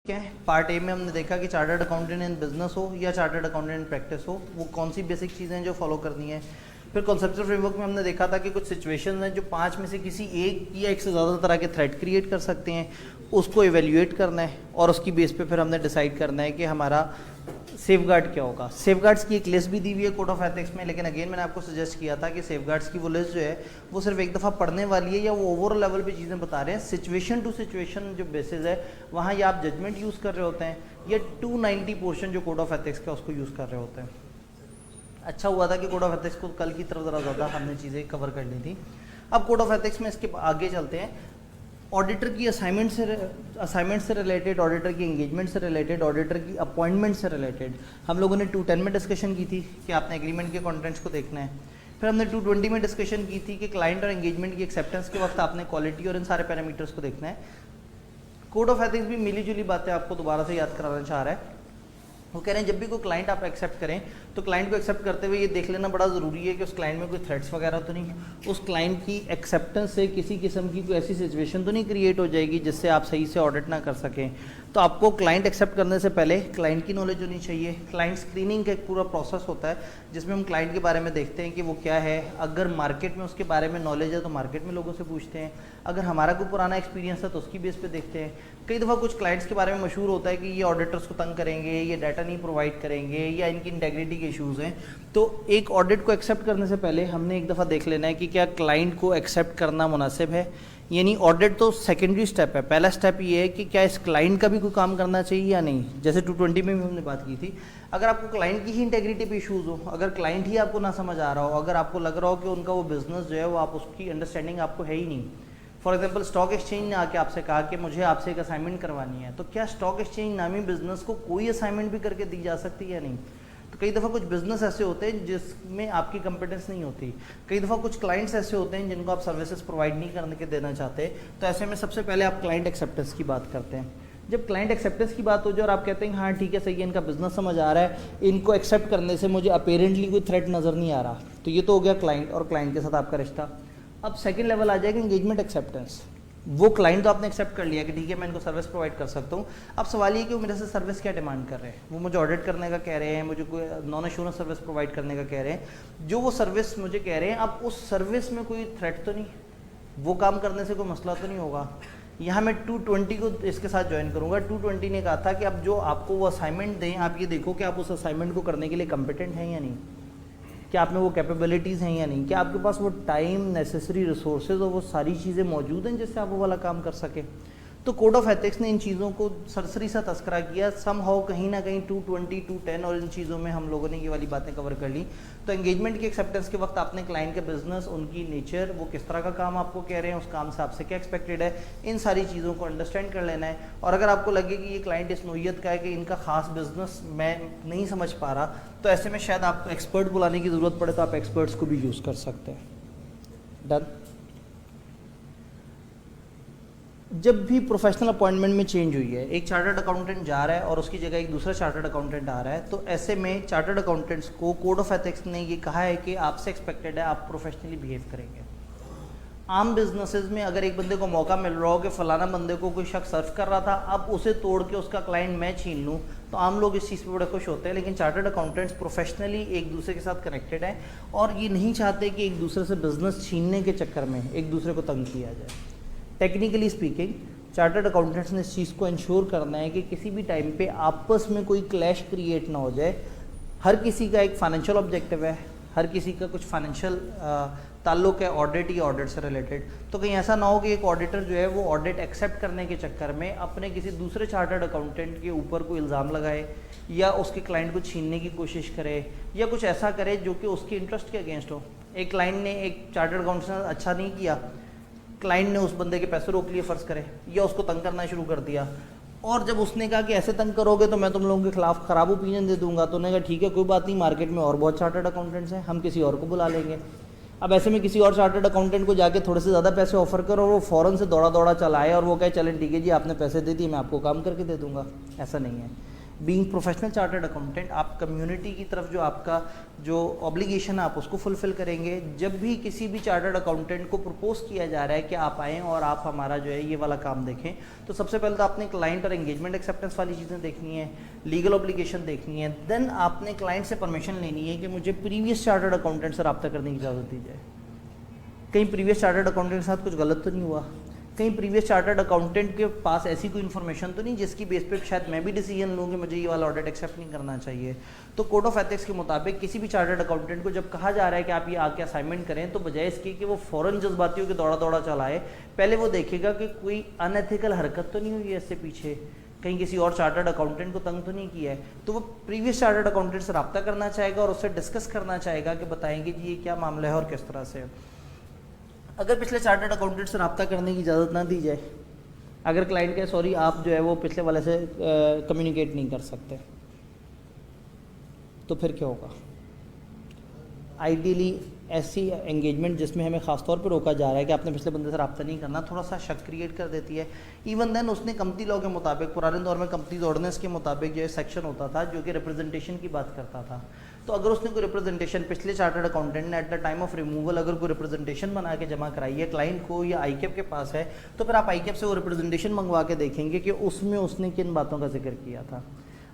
क्या है, part A में हमने देखा कि चार्टर्ड अकाउंटेंट इन बिजनेस हो या चार्टर्ड अकाउंटेंट इन प्रैक्टिस हो, वो कौन सी बेसिक चीज़ें हैं जो फॉलो करनी है। फिर कॉन्सेप्चुअल फ्रेमवर्क में हमने देखा था कि कुछ सिचुएशंस हैं जो 5 में से किसी एक या एक से ज़्यादा तरह के थ्रेट क्रिएट कर सकते हैं, उसको इवेल्युएट करना है और उसकी बेस पे फिर हमने डिसाइड करना है कि हमारा सेफगार्ड क्या होगा। सेफगार्ड्स की एक लिस्ट भी दी हुई है कोड ऑफ एथिक्स में, लेकिन अगेन मैंने आपको सजेस्ट किया था कि सेफगार्ड्स की वो लिस्ट जो है वो सिर्फ एक दफ़ा पढ़ने वाली है या वो ओवरऑल लेवल पे चीज़ें बता रहे हैं। सिचुएशन टू सिचुएशन जो बेसिस है वहाँ या आप जजमेंट यूज़ कर रहे होते हैं या 290 पोर्शन जो कोड ऑफ एथिक्स का उसको यूज़ कर रहे होते हैं। अच्छा हुआ था कि कोड ऑफ एथिक्स को कल की तरफ ज़रा ज़्यादा हमने चीज़ें कवर कर ली थी। अब कोड ऑफ एथिक्स में इसके आगे चलते हैं। ऑडिटर की असाइनमेंट से रिलेटेड, ऑडिटर की एंगेजमेंट से रिलेटेड, ऑडिटर की अपॉइंटमेंट से रिलेटेड हम लोगों ने 210 में डिस्कशन की थी कि आपने एग्रीमेंट के कंटेंट्स को देखना है। फिर हमने 220 में डिस्कशन की थी कि क्लाइंट और एंगेजमेंट की एक्सेप्टेंस के वक्त आपने क्वालिटी और इन सारे पैरामीटर्स को देखना है। कोड ऑफ एथिक्स भी मिली जुली बातें आपको दोबारा से याद कराना चाह रहा है। वो कह रहे हैं जब भी कोई क्लाइंट आप एक्सेप्ट करें तो क्लाइंट को एक्सेप्ट करते हुए ये देख लेना बड़ा ज़रूरी है कि उस क्लाइंट में कोई थ्रेट्स वगैरह तो नहीं, उस क्लाइंट की एक्सेप्टेंस से किसी किस्म की कोई ऐसी सिचुएशन तो नहीं क्रिएट हो जाएगी जिससे आप सही से ऑडिट ना कर सकें। तो आपको क्लाइंट एक्सेप्ट करने से पहले क्लाइंट की नॉलेज होनी चाहिए। क्लाइंट स्क्रीनिंग का एक पूरा प्रोसेस होता है जिसमें हम क्लाइंट के बारे में देखते हैं कि वो क्या है। अगर मार्केट में उसके बारे में नॉलेज है तो मार्केट में लोगों से पूछते हैं, अगर हमारा कोई पुराना एक्सपीरियंस है तो उसकी बेस पे देखते हैं। कई दफ़ा कुछ क्लाइंट्स के बारे में मशहूर होता है कि ये ऑडिटर्स को तंग करेंगे, ये डाटा नहीं प्रोवाइड करेंगे या इनकी इंटेग्रिटी के इश्यूज़ हैं। तो एक ऑडिट को एक्सेप्ट करने से पहले हमने एक दफ़ा देख लेना है कि क्या क्लाइंट को एक्सेप्ट करना मुनासिब है। यानी ऑडिट तो सेकेंडरी स्टेप है, पहला स्टेप ये है कि क्या इस क्लाइंट का भी कोई काम करना चाहिए या नहीं। जैसे 220 में भी हमने बात की थी, अगर आपको क्लाइंट की ही इंटेग्रिटी पे इशूज़ हो, अगर क्लाइंट ही आपको ना समझ आ रहा हो, अगर आपको लग रहा हो कि उनका वो बिज़नेस जो है वो आप उसकी अंडरस्टैंडिंग आपको है ही नहीं। फॉर एग्जांपल स्टॉक एक्सचेंज ने आके आपसे कहा कि मुझे आपसे एक असाइनमेंट करवानी है, तो क्या स्टॉक एक्सचेंज नामी बिजनेस को कोई असाइनमेंट भी करके दी जा सकती है या नहीं। तो कई दफ़ा कुछ बिजनेस ऐसे होते हैं जिसमें आपकी कंपिटेंस नहीं होती, कई दफ़ा कुछ क्लाइंट्स ऐसे होते हैं जिनको आप सर्विसेज प्रोवाइड नहीं करने के देना चाहते। तो ऐसे में सबसे पहले आप क्लाइंट एक्सेप्टेंस की बात करते हैं। जब क्लाइंट एक्सेप्टेंस की बात हो जाए और आप कहते हैं हाँ ठीक है सही है, इनका बिजनेस समझ आ रहा है, इनको एक्सेप्ट करने से मुझे अपेरेंटली कोई थ्रेट नज़र नहीं आ रहा, तो ये तो हो गया क्लाइंट और क्लाइंट के साथ आपका रिश्ता। अब सेकेंड लेवल आ जाएगा एंगेजमेंट एक्सेप्टेंस। वो क्लाइंट तो आपने एक्सेप्ट कर लिया कि ठीक है मैं इनको सर्विस प्रोवाइड कर सकता हूँ। अब सवाल ये कि वो मेरे से सर्विस क्या डिमांड कर रहे हैं। वो मुझे ऑडिट करने का कह रहे हैं, मुझे कोई नॉन एश्योरेंस सर्विस प्रोवाइड करने का कह रहे हैं। जो वो सर्विस मुझे कह रहे हैं, अब उस सर्विस में कोई थ्रेट तो नहीं, वो काम करने से कोई मसला तो नहीं होगा। यहाँ मैं 220 को इसके साथ ज्वाइन करूँगा। 220 ने कहा था कि अब जो आपको वो असाइनमेंट दें, आप ये देखो कि आप उस असाइनमेंट को करने के लिए कम्पिटेंट हैं या नहीं, क्या आप में वो कैपेबिलिटीज़ हैं या नहीं, क्या आपके पास वो टाइम, नेसेसरी रिसोर्सेज और वो सारी चीज़ें मौजूद हैं जिससे आप वो वाला काम कर सकें। तो कोड ऑफ एथिक्स ने इन चीज़ों को सरसरी सा तस्करा किया। सम हाउ कहीं ना कहीं 220, 210 और इन चीज़ों में हम लोगों ने ये वाली बातें कवर कर ली। तो एंगेजमेंट की एक्सेप्टेंस के वक्त आपने क्लाइंट के बिजनेस, उनकी नेचर, वो किस तरह का काम आपको कह रहे हैं, उस काम से आपसे क्या एक्सपेक्टेड है, इन सारी चीज़ों को अंडरस्टैंड कर लेना है। और अगर आपको लगे कि ये क्लाइंट इस नोयत का है कि इनका खास बिजनेस मैं नहीं समझ पा रहा, तो ऐसे में शायद आपको एक्सपर्ट बुलाने की ज़रूरत पड़े, तो आप एक्सपर्ट्स को भी यूज़ कर सकते हैं। डन। जब भी प्रोफेशनल अपॉइंटमेंट में चेंज हुई है, एक चार्टर्ड अकाउंटेंट जा रहा है और उसकी जगह एक दूसरा चार्टर्ड अकाउंटेंट आ रहा है, तो ऐसे में चार्टर्ड अकाउंटेंट्स को कोड ऑफ एथिक्स ने ये कहा है कि आपसे एक्सपेक्टेड है आप प्रोफेशनली बिहेव करेंगे। आम बिजनेसेस में अगर एक बंदे को मौका मिल रहा हो कि फलाना बंदे को कोई शख्स सर्व कर रहा था, अब उसे तोड़ के उसका क्लाइंट मैं छीन लूँ, तो आम लोग इस चीज़ पे बड़े खुश होते हैं। लेकिन चार्टर्ड अकाउंटेंट्स प्रोफेशनली एक दूसरे के साथ कनेक्टेड हैं और ये नहीं चाहते कि एक दूसरे से बिजनेस छीनने के चक्कर में एक दूसरे को तंग किया जाए। टेक्निकली स्पीकिंग चार्टर्ड अकाउंटेंट्स ने इस चीज़ को इंश्योर करना है कि किसी भी टाइम पे आपस में कोई क्लैश क्रिएट ना हो जाए। हर किसी का एक फाइनेंशियल ऑब्जेक्टिव है, हर किसी का कुछ फाइनेंशियल ताल्लुक है ऑडिट या ऑडिट से रिलेटेड। तो कहीं ऐसा ना हो कि एक ऑडिटर जो है वो ऑडिट एक्सेप्ट करने के चक्कर में अपने किसी दूसरे चार्टर्ड अकाउंटेंट के ऊपर कोई इल्ज़ाम लगाए या उसके क्लाइंट को छीनने की कोशिश करे या कुछ ऐसा करे जो कि उसके इंटरेस्ट के अगेंस्ट हो। एक क्लाइंट ने एक चार्टर्ड अकाउंटेंट अच्छा नहीं किया, क्लाइंट ने उस बंदे के पैसे रोक लिए फ़र्ज़ करे, या उसको तंग करना शुरू कर दिया, और जब उसने कहा कि ऐसे तंग करोगे तो मैं तुम लोगों के खिलाफ ख़राब ओपिनियन दे दूंगा, तो उन्होंने कहा ठीक है कोई बात नहीं, मार्केट में और बहुत चार्टर्ड अकाउंटेंट्स हैं, हम किसी और को बुला लेंगे। अब ऐसे में किसी और चार्टर्ड अकाउंटेंट को जाके थोड़े से ज़्यादा पैसे ऑफर करो और वो फ़ौरन से दौड़ा दौड़ा चला आए और वो कहे चलें ठीक है जी आपने पैसे दे दिए मैं आपको काम करके दे दूँगा, ऐसा नहीं है। बीइंग प्रोफेशनल चार्टर्ड अकाउंटेंट आप कम्युनिटी की तरफ जो आपका जो ऑब्लिगेशन है आप उसको फुलफिल करेंगे। जब भी किसी भी चार्टर्ड अकाउंटेंट को प्रपोज किया जा रहा है कि आप आएँ और आप हमारा जो है ये वाला काम देखें, तो सबसे पहले तो आपने क्लाइंट और एंगेजमेंट एक्सेप्टेंस वाली चीज़ें देखनी है, लीगल ऑब्लिगेशन देखनी है, देन आपने क्लाइंट से परमिशन लेनी है कि मुझे प्रीवियस चार्टर्ड अकाउंटेंट से रब्ता करने की इजाज़त दी जाए। कहीं प्रीवियस चार्टर्ड अकाउंटेंट के साथ कुछ गलत तो नहीं हुआ, कहीं प्रीवियस चार्टर्ड अकाउंटेंट के पास ऐसी कोई इन्फॉर्मेशन तो नहीं जिसकी बेस पे शायद मैं भी डिसीजन लूँ कि मुझे ये वाला ऑडिट एक्सेप्ट नहीं करना चाहिए। तो कोड ऑफ एथिक्स के मुताबिक किसी भी चार्टर्ड अकाउंटेंट को जब कहा जा रहा है कि आप ये आके असाइनमेंट करें, तो बजाय इसके कि वो फ़ौरन जज्बातियों के दौड़ा दौड़ा चलाए, पहले वो देखेगा कि कोई अनएथिकल हरकत तो नहीं हुई है इससे पीछे, कहीं किसी और चार्टर्ड अकाउंटेंट को तंग तो नहीं किया है। तो वो प्रीवियस चार्टर्ड अकाउंटेंट से रब्ता करना चाहेगा और उससे डिस्कस करना चाहेगा कि बताएंगे जी ये क्या मामला है और किस तरह से है। अगर पिछले चार्टर्ड अकाउंटेंट से रब्ता करने की इजाज़त ना दी जाए, अगर क्लाइंट कहे सॉरी आप जो है वो पिछले वाले से कम्युनिकेट नहीं कर सकते, तो फिर क्या होगा? आइडियली ऐसी एंगेजमेंट जिसमें हमें ख़ास तौर पर रोका जा रहा है कि आपने पिछले बंदे से रब्ता नहीं करना, थोड़ा सा शक क्रिएट कर देती है। इवन देन उसने कंपनी लॉ के मुताबिक, पुराने दौर में कंपनी ऑर्डिनेंस के मुताबिक जो है सेक्शन होता था जो कि रिप्रेजेंटेशन की बात करता था। तो अगर उसने कोई रिप्रेजेंटेशन पिछले चार्टर्ड अकाउंटेंट ने at the time of removal अगर कोई रिप्रेजेंटेशन बना के जमा कराई है क्लाइंट को या आईकेप के पास है, तो फिर आप आईकेप से वो रिप्रेजेंटेशन मंगवा के देखेंगे कि उसमें उसने किन बातों का जिक्र किया था।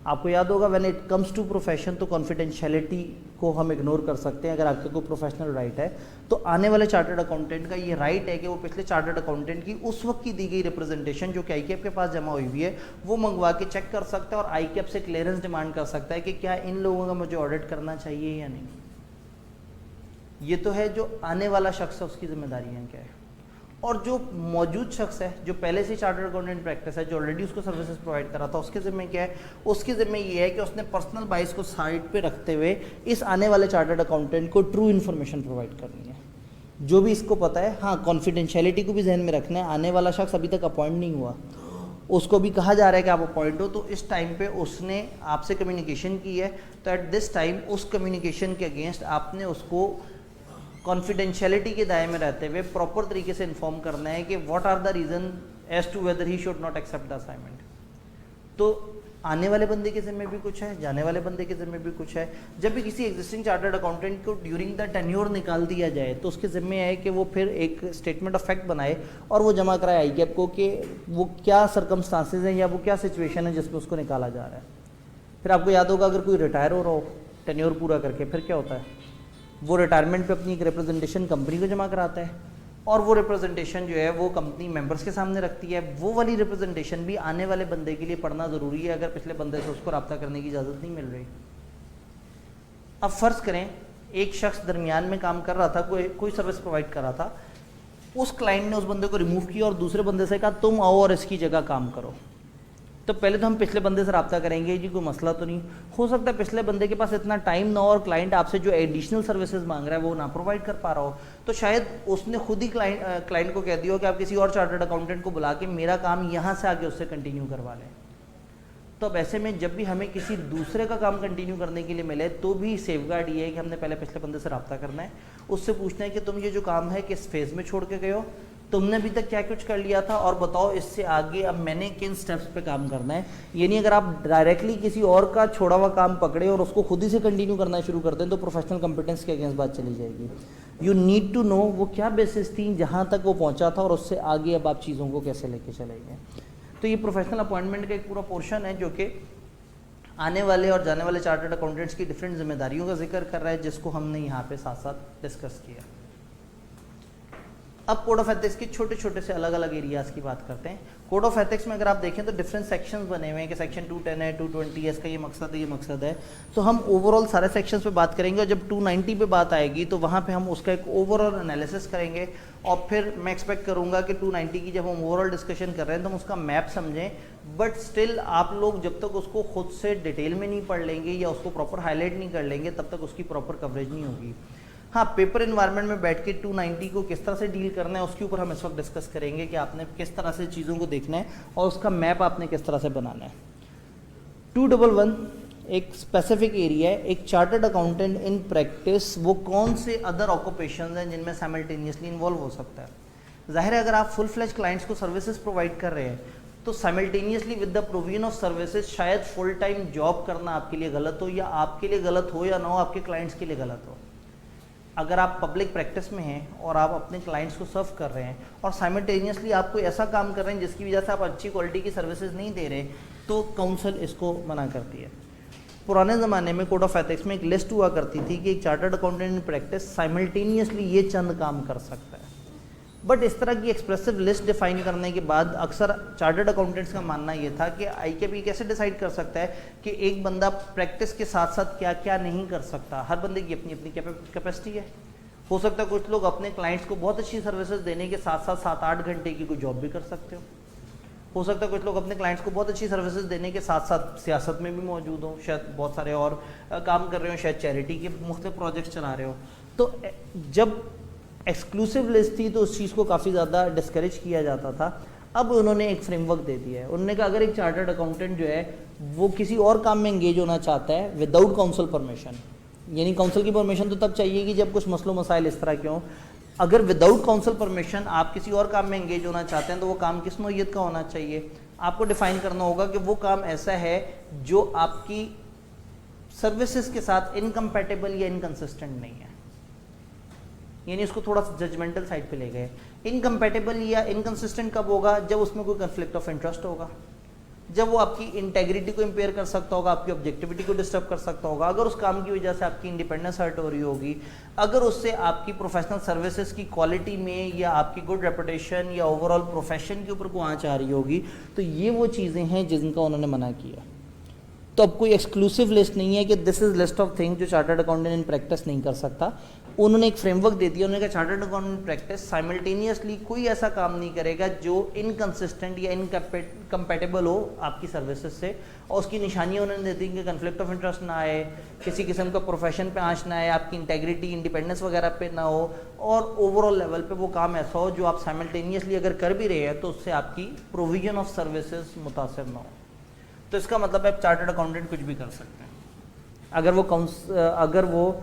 आपको याद होगा when it comes to profession तो कॉन्फिडेंशियलिटी को हम इग्नोर कर सकते हैं अगर आपका कोई प्रोफेशनल राइट है। तो आने वाले चार्टर्ड अकाउंटेंट का ये राइट है कि वो पिछले चार्टर्ड अकाउंटेंट की उस वक्त की दी गई रिप्रेजेंटेशन जो कि आईकेप के पास जमा हुई है वो मंगवा के चेक कर सकता है और आईकेप से क्लियरेंस डिमांड कर सकता है कि क्या इन लोगों का मुझे ऑडिट करना चाहिए या नहीं। ये तो है जो आने वाला शख्स है उसकी जिम्मेदारियाँ क्या है। और जो मौजूद शख्स है जो पहले से चार्टर्ड अकाउंटेंट प्रैक्टिस है, जो ऑलरेडी उसको सर्विसेज प्रोवाइड करा था, उसके ज़िम्मे क्या है? उसके ज़िम्मे ये है कि उसने पर्सनल बाइस को साइड पे रखते हुए इस आने वाले चार्टर्ड अकाउंटेंट को ट्रू इन्फॉर्मेशन प्रोवाइड करनी है, जो भी इसको पता है। हाँ, कॉन्फिडेंशियलिटी को भी जहन में रखना है। आने वाला शख्स अभी तक अपॉइंट नहीं हुआ, उसको भी कहा जा रहा है कि आप अपॉइंट हो, तो इस टाइम पे उसने आपसे कम्युनिकेशन की है, तो एट दिस टाइम उस कम्युनिकेशन के अगेंस्ट आपने उसको कॉन्फिडेंशियलिटी के दायरे में रहते हुए प्रॉपर तरीके से इन्फॉर्म करना है कि what are the reason as to whether he should not accept the assignment. तो आने वाले बंदे के ज़िम्मे भी कुछ है, जाने वाले बंदे के ज़िम्मे भी कुछ है। जब भी किसी एग्जिस्टिंग चार्टर्ड अकाउंटेंट को ड्यूरिंग द टेन्योर निकाल दिया जाए तो उसके ज़िम्मे है कि वो फिर एक स्टेटमेंट ऑफ फैक्ट बनाए और वो जमा कराए आईकेप को कि वो क्या सर्कमस्टांसेज हैं या वो क्या सिचुएशन है जिसमें उसको निकाला जा रहा है। फिर आपको याद होगा अगर कोई रिटायर हो रहा हो टेन्योर पूरा करके, फिर क्या होता है? वो रिटायरमेंट पे अपनी एक रिप्रेजेंटेशन कंपनी को जमा कराता है और वो रिप्रेजेंटेशन जो है वो कंपनी मेंबर्स के सामने रखती है। वो वाली रिप्रेजेंटेशन भी आने वाले बंदे के लिए पढ़ना ज़रूरी है अगर पिछले बंदे से उसको रब्ता करने की इजाज़त नहीं मिल रही। अब फ़र्ज़ करें एक शख्स दरमियान में काम कर रहा था, कोई सर्विस प्रोवाइड कर रहा था, उस क्लाइंट ने उस बंदे को रिमूव किया और दूसरे बंदे से कहा तुम आओ और इसकी जगह काम करो। तो पहले तो हम पिछले बंदे से रब्ता करेंगे जी कोई मसला तो नहीं हो सकता, पिछले बंदे के पास इतना टाइम ना हो और क्लाइंट आपसे जो एडिशनल सर्विसेज मांग रहा है वो ना प्रोवाइड कर पा रहा हो, तो शायद उसने खुद ही क्लाइंट को कह दिया हो कि आप किसी और चार्टर्ड अकाउंटेंट को बुला के मेरा काम यहाँ से आगे उससे कंटिन्यू करवा लें। तो अब ऐसे में जब भी हमें किसी दूसरे का काम कंटिन्यू करने के लिए मिले तो भी सेफगार्ड ये है कि हमने पहले पिछले बंदे से रब्ता करना है, उससे पूछना है कि तुम ये जो काम है किस फेज़ में छोड़ के गए हो, तुमने अभी तक क्या कुछ कर लिया था और बताओ इससे आगे अब मैंने किन स्टेप्स पे काम करना है। ये नहीं अगर आप डायरेक्टली किसी और का छोड़ा हुआ काम पकड़े और उसको खुद ही से कंटिन्यू करना शुरू कर दें तो प्रोफेशनल कंपिटेंस के अगेंस्ट बात चली जाएगी। यू नीड टू नो वो क्या बेसिस थी जहाँ तक वो पहुँचा था और उससे आगे अब आप चीज़ों को कैसे लेके चलेंगे। तो ये प्रोफेशनल अपॉइंटमेंट का एक पूरा पोर्शन है जो कि आने वाले और जाने वाले चार्टर्ड अकाउंटेंट्स की डिफरेंट जिम्मेदारियों का जिक्र कर रहा है, जिसको हमने यहाँ पे साथ साथ डिस्कस किया। अब कोड ऑफ एथिक्स के छोटे छोटे से अलग अलग एरियाज़ की बात करते हैं। कोड ऑफ एथिक्स में अगर आप देखें तो डिफरेंट सेक्शंस बने हुए हैं कि सेक्शन 210 है, 220 है, इसका ये मकसद है। तो हम ओवरऑल सारे सेक्शंस पे बात करेंगे और जब 290 पे बात आएगी तो वहाँ पे हम उसका एक ओवरऑल एनालिसिस करेंगे और फिर मैं एक्सपेक्ट करूँगा कि 290 की जब हम ओवरऑल डिस्कशन कर रहे हैं तो हम उसका मैप समझें, बट स्टिल आप लोग जब तक उसको खुद से डिटेल में नहीं पढ़ लेंगे या उसको प्रॉपर हाईलाइट नहीं कर लेंगे तब तक उसकी प्रॉपर कवरेज नहीं होगी। हाँ, पेपर इन्वायरमेंट में बैठ के 290 को किस तरह से डील करना है उसके ऊपर हम इस वक्त डिस्कस करेंगे कि आपने किस तरह से चीज़ों को देखना है और उसका मैप आपने किस तरह से बनाना है। 211 एक स्पेसिफिक एरिया है, एक चार्टर्ड अकाउंटेंट इन प्रैक्टिस वो कौन से अदर ऑक्यूपेशन हैं जिनमें साइमल्टेनियसली इन्वॉल्व हो सकता है। जाहिर है अगर आप फुल फ्लेज क्लाइंट्स को सर्विसेज प्रोवाइड कर रहे हैं तो simultaneously with the provision of services शायद फुल टाइम जॉब करना आपके लिए गलत हो, या आपके लिए गलत हो या ना हो, आपके क्लाइंट्स के लिए गलत हो। अगर आप पब्लिक प्रैक्टिस में हैं और आप अपने क्लाइंट्स को सर्व कर रहे हैं और साइमल्टेनियसली आप कोई ऐसा काम कर रहे हैं जिसकी वजह से आप अच्छी क्वालिटी की सर्विसेज नहीं दे रहे, तो काउंसिल इसको मना करती है। पुराने ज़माने में कोड ऑफ एथिक्स में एक लिस्ट हुआ करती थी कि एक chartered accountant in practice simultaneously ये चंद काम कर सकता है, बट इस तरह की एक्सप्रेसिव लिस्ट डिफाइन करने के बाद अक्सर चार्टर्ड अकाउंटेंट्स का मानना ये था कि IKP कैसे डिसाइड कर सकता है कि एक बंदा प्रैक्टिस के साथ साथ क्या क्या नहीं कर सकता। हर बंदे की अपनी अपनी कैपेसिटी है। हो सकता है कुछ लोग अपने क्लाइंट्स को बहुत अच्छी सर्विसेज देने के साथ साथ 7-8 घंटे की कोई जॉब भी कर सकते हो सकता है कुछ लोग अपने क्लाइंट्स को बहुत अच्छी सर्विसेज देने के साथ साथ सियासत में भी मौजूद हो, शायद बहुत सारे और काम कर रहे हो, शायद चैरिटी के मुख्तलिफ प्रोजेक्ट्स चला रहे हो। तो जब एक्सक्लूसिव लिस्ट थी तो उस चीज़ को काफ़ी ज़्यादा डिस्करेज किया जाता था। अब उन्होंने एक फ्रेमवर्क दे दिया है। उन्होंने कहा अगर एक चार्टर्ड अकाउंटेंट जो है वो किसी और काम में एंगेज होना चाहता है विदाउट काउंसिल परमिशन, यानी काउंसिल की परमिशन तो तब चाहिए कि जब कुछ मसलों मसाइल इस तरह के हों, अगर विदाउट काउंसिल परमिशन आप किसी और काम में एंगेज होना चाहते हैं तो वो काम किस नौइयत का होना चाहिए। आपको डिफाइन करना होगा कि वो काम ऐसा है जो आपकी सर्विसेज के साथ इनकम्पैटिबल या इनकंसिस्टेंट नहीं है, यानी उसको थोड़ा सा जजमेंटल साइड पे ले गए। इनकम्पैटिबल या इनकंसिस्टेंट कब होगा? जब उसमें कोई कन्फ्लिक्ट ऑफ इंटरेस्ट होगा, जब वो आपकी इंटेग्रिटी को इम्पेयर कर सकता होगा, आपकी ऑब्जेक्टिविटी को डिस्टर्ब कर सकता होगा, अगर उस काम की वजह से आपकी इंडिपेंडेंस हर्ट हो रही होगी, अगर उससे आपकी प्रोफेशनल सर्विसेज की क्वालिटी में या आपकी गुड रेपुटेशन या ओवरऑल प्रोफेशन के ऊपर को आंच आ रही होगी, तो ये वो चीज़ें हैं जिनका उन्होंने मना किया। तो अब कोई एक्सक्लूसिव लिस्ट नहीं है कि this is list of things जो चार्टर्ड अकाउंटेंट इन प्रैक्टिस नहीं कर सकता। उन्होंने एक फ्रेमवर्क दे दिया। उन्होंने कहा chartered accountant in practice simultaneously कोई ऐसा काम नहीं करेगा जो इनकंसिस्टेंट या इनकम्पैटिबल हो आपकी सर्विसेज से, और उसकी निशानियाँ उन्होंने दे दी कि कन्फ्लिक्ट ऑफ इंटरेस्ट ना आए, किसी किस्म का प्रोफेशन पे आँच ना आए, आपकी इंटेग्रिटी इंडिपेंडेंस वगैरह पे ना हो, और ओवरऑल लेवल पे वो काम ऐसा हो जो आप साइमल्टेनियसली अगर कर भी रहे हैं तो उससे आपकी प्रोविजन ऑफ सर्विसेज मुतासर ना हो। तो इसका मतलब है चार्टर्ड अकाउंटेंट कुछ भी कर सकते हैं अगर वो